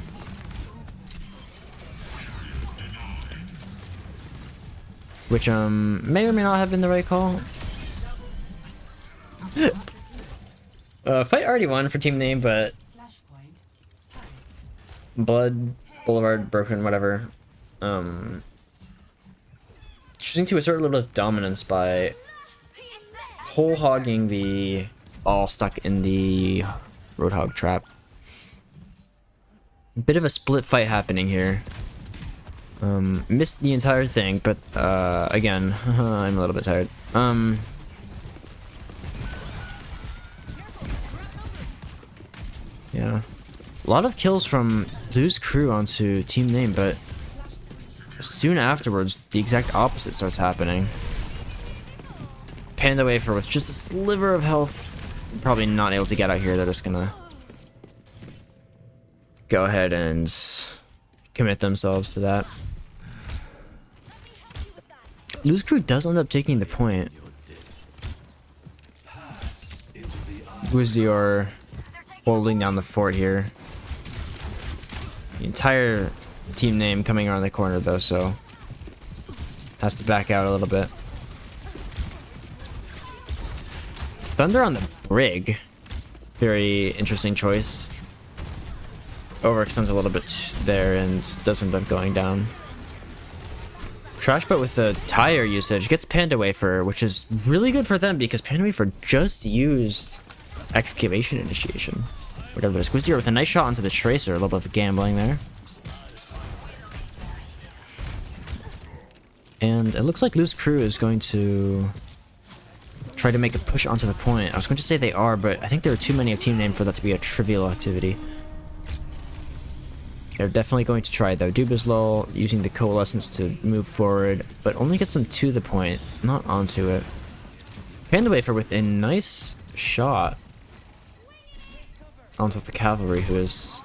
Speaker 1: Which may or may not have been the right call. Fight already won for team name, but Blood, Boulevard, broken, whatever. Choosing to assert a little bit of dominance by whole hogging the ball stuck in the Roadhog trap. Bit of a split fight happening here. Missed the entire thing, but again, I'm a little bit tired. Yeah. A lot of kills from Lose Crew onto team name, but soon afterwards, the exact opposite starts happening. Panda Wafer with just a sliver of health, probably not able to get out here. They're just gonna go ahead and commit themselves to that. Lose Crew does end up taking the point. Dior holding down the fort here. The entire team name coming around the corner though, so has to back out a little bit. Thunder on the brig. Very interesting choice. Overextends a little bit there and does end up going down. Trash boat with the tire usage gets Panda Wafer, which is really good for them because Panda Wafer just used excavation initiation. whatever. Squizzier with a nice shot onto the Tracer. A little bit of gambling there. And it looks like Loose Crew is going to try to make a push onto the point. I was going to say they are, but I think there are too many of team name for that to be a trivial activity. They're definitely going to try though. Dubizlol using the Coalescence to move forward, but only gets them to the point, not onto it. Panda Wafer with a nice shot onto the Cavalry, who is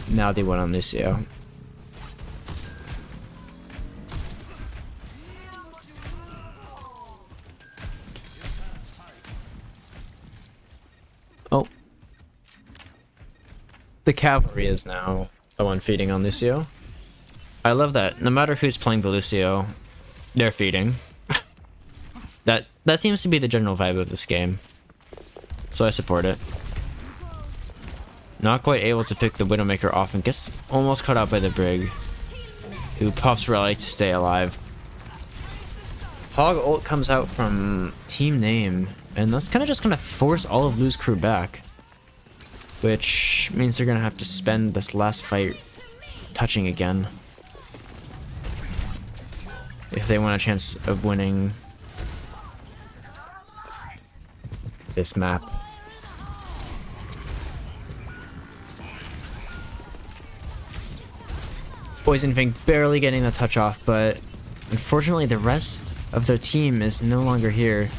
Speaker 1: now the one on Lucio. Oh. The Cavalry is now the one feeding on Lucio. I love that. No matter who's playing the Lucio, they're feeding. That seems to be the general vibe of this game. So I support it. Not quite able to pick the Widowmaker off and gets almost caught out by the Brig, who pops Rally to stay alive. Hog ult comes out from team name, and that's kind of just gonna force all of Loose Crew back. Which means they're gonna have to spend this last fight touching again if they want a chance of winning this map. Poison Fang barely getting the touch off, but unfortunately the rest of their team is no longer here.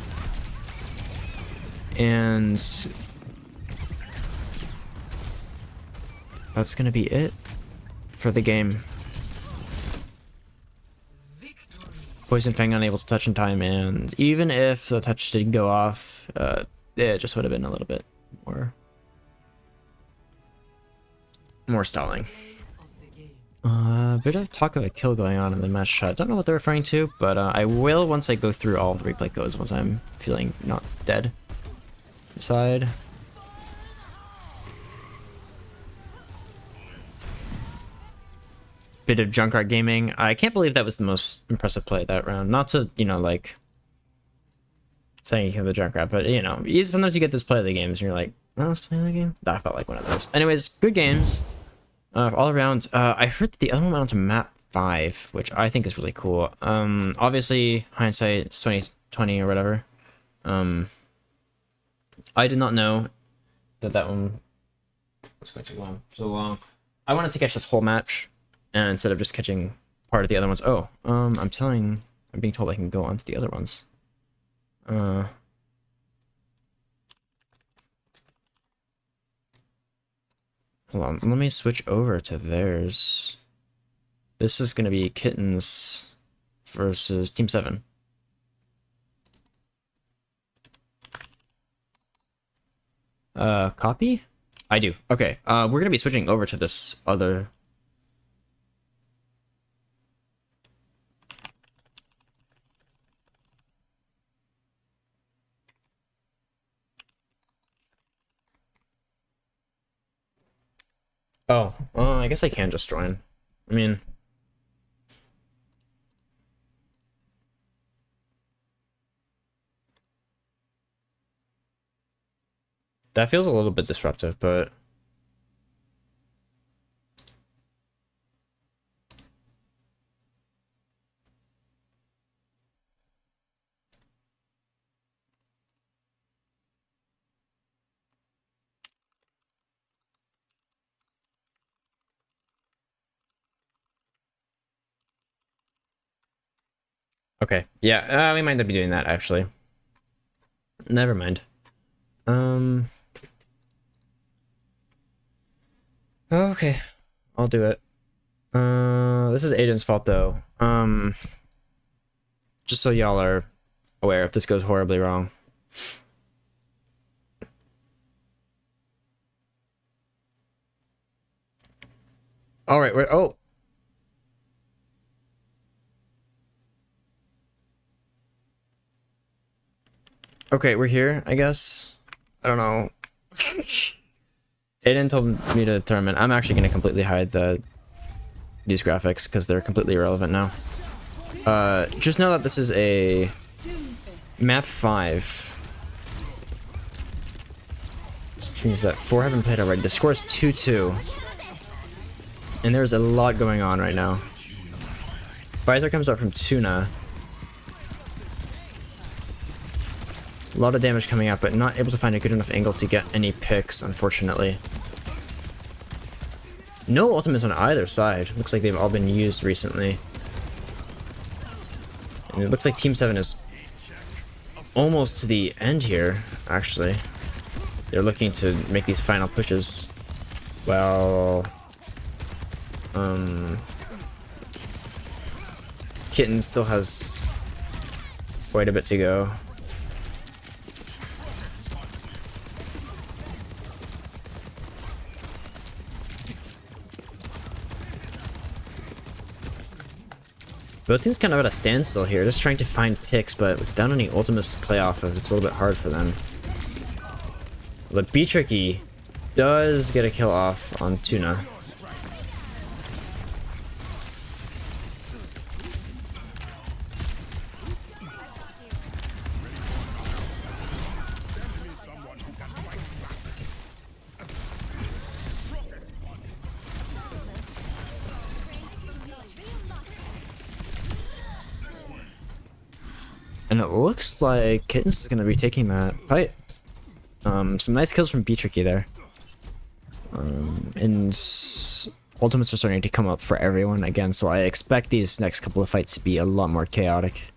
Speaker 1: And that's gonna be it for the game. Poison Fang unable to touch in time, and even if the touch didn't go off, it just would have been a little bit more stalling. Bit of talk of a kill going on in the match chat. Don't know what they're referring to, but I will once I go through all the replay codes once I'm feeling not dead. Side. Bit of Junkrat Gaming. I can't believe that was the most impressive play that round. Not to, you know, like saying you can the Junkrat, but you know, sometimes you get this play of the games and you're like, oh, I was playing the game. That felt like one of those. Anyways, good games. All around. I heard that the other one went on to map 5, which I think is really cool. Obviously, hindsight, it's 2020 or whatever. I did not know that one was going to go on so long. I wanted to catch this whole match, and instead of just catching part of the other ones. Oh, I'm being told I can go on to the other ones. Hold on, let me switch over to theirs. This is gonna be Kittens versus Team 7. Copy? I do. Okay, we're gonna be switching over to this other... Oh, I guess I can just join. I mean... That feels a little bit disruptive, but... Okay, yeah, we might not be doing that, actually. Never mind. Okay, I'll do it. This is Aiden's fault, though. Just so y'all are aware if this goes horribly wrong. Alright, we're... Oh! Okay, we're here, I guess. I don't know. Aiden told me to throw them in. I'm actually going to completely hide these graphics because they're completely irrelevant now. Just know that this is a map 5. which means that 4 haven't played already. The score is 2-2. And there's a lot going on right now. Visor comes out from Tuna. A lot of damage coming out, but not able to find a good enough angle to get any picks, unfortunately. No ultimates on either side. Looks like they've all been used recently. And it looks like Team 7 is almost to the end here, actually. They're looking to make these final pushes. Well... Kitten still has quite a bit to go. Both teams kind of at a standstill here, just trying to find picks, but without any ultimates to play off of, it's a little bit hard for them. But B-Tricky does get a kill off on Tuna. And it looks like Kittens is going to be taking that fight. Some nice kills from B-Tricky there. And ultimates are starting to come up for everyone again, so I expect these next couple of fights to be a lot more chaotic.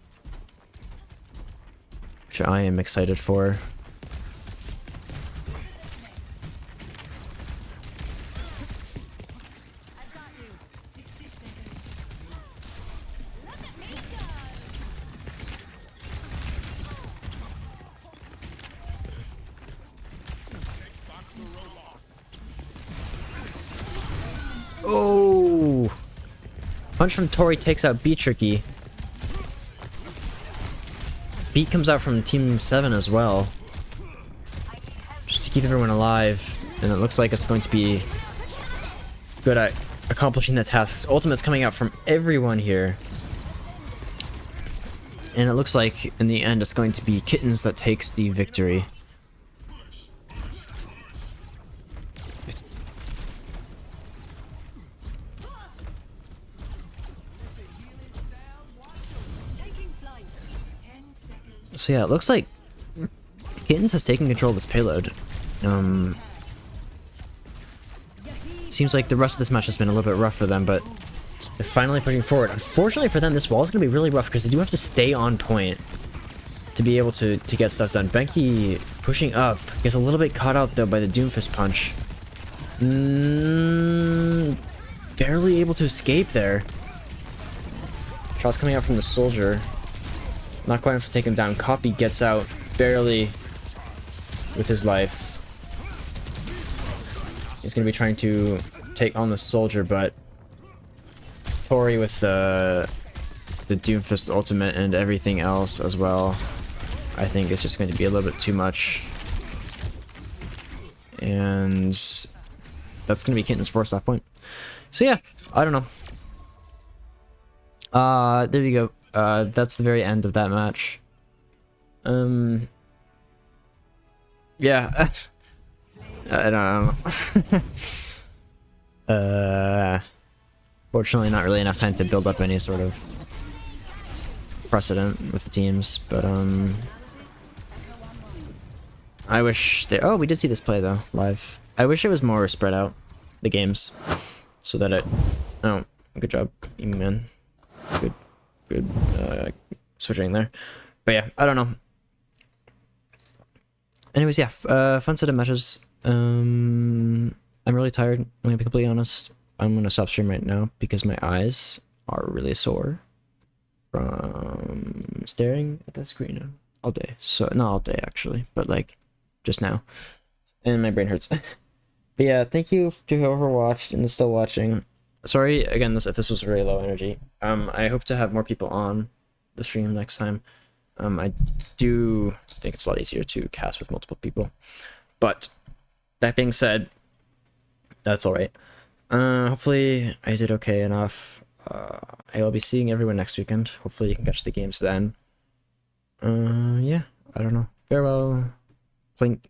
Speaker 1: Which I am excited for. Oh! Punch from Tori takes out B-Tricky. Beat comes out from Team 7 as well. Just to keep everyone alive. And it looks like it's going to be good at accomplishing the tasks. Ultimate's coming out from everyone here. And it looks like in the end it's going to be Kittens that takes the victory. So yeah, it looks like Kittens has taken control of this payload. Seems like the rest of this match has been a little bit rough for them, but they're finally pushing forward. Unfortunately for them, this wall is going to be really rough because they do have to stay on point to be able to get stuff done. Benki pushing up, gets a little bit caught out though by the Doomfist punch. Barely able to escape there. Shots coming out from the soldier. Not quite enough to take him down. Copy gets out barely with his life. He's going to be trying to take on the soldier, but Tori with the Doomfist ultimate and everything else as well, I think it's just going to be a little bit too much. And that's going to be Kitten's first off point. So yeah, I don't know. There you go. That's the very end of that match. Yeah. I don't know. Fortunately, not really enough time to build up any sort of precedent with the teams, but I wish they. Oh, we did see this play though live. I wish it was more spread out, the games, so that it. Oh, good job, man. Good switching there. But yeah, I don't know. Anyways, yeah, fun set of matches. I'm really tired. I'm gonna be completely honest. I'm gonna stop stream right now because my eyes are really sore from staring at the screen all day. So not all day actually, but like just now, and my brain hurts. But yeah, thank you to whoever watched and is still watching. Sorry again if this was really low energy. I hope to have more people on the stream next time. I do think it's a lot easier to cast with multiple people. But that being said, that's alright. Hopefully I did okay enough. I will be seeing everyone next weekend. Hopefully you can catch the games then. Yeah, I don't know. Farewell. Clink.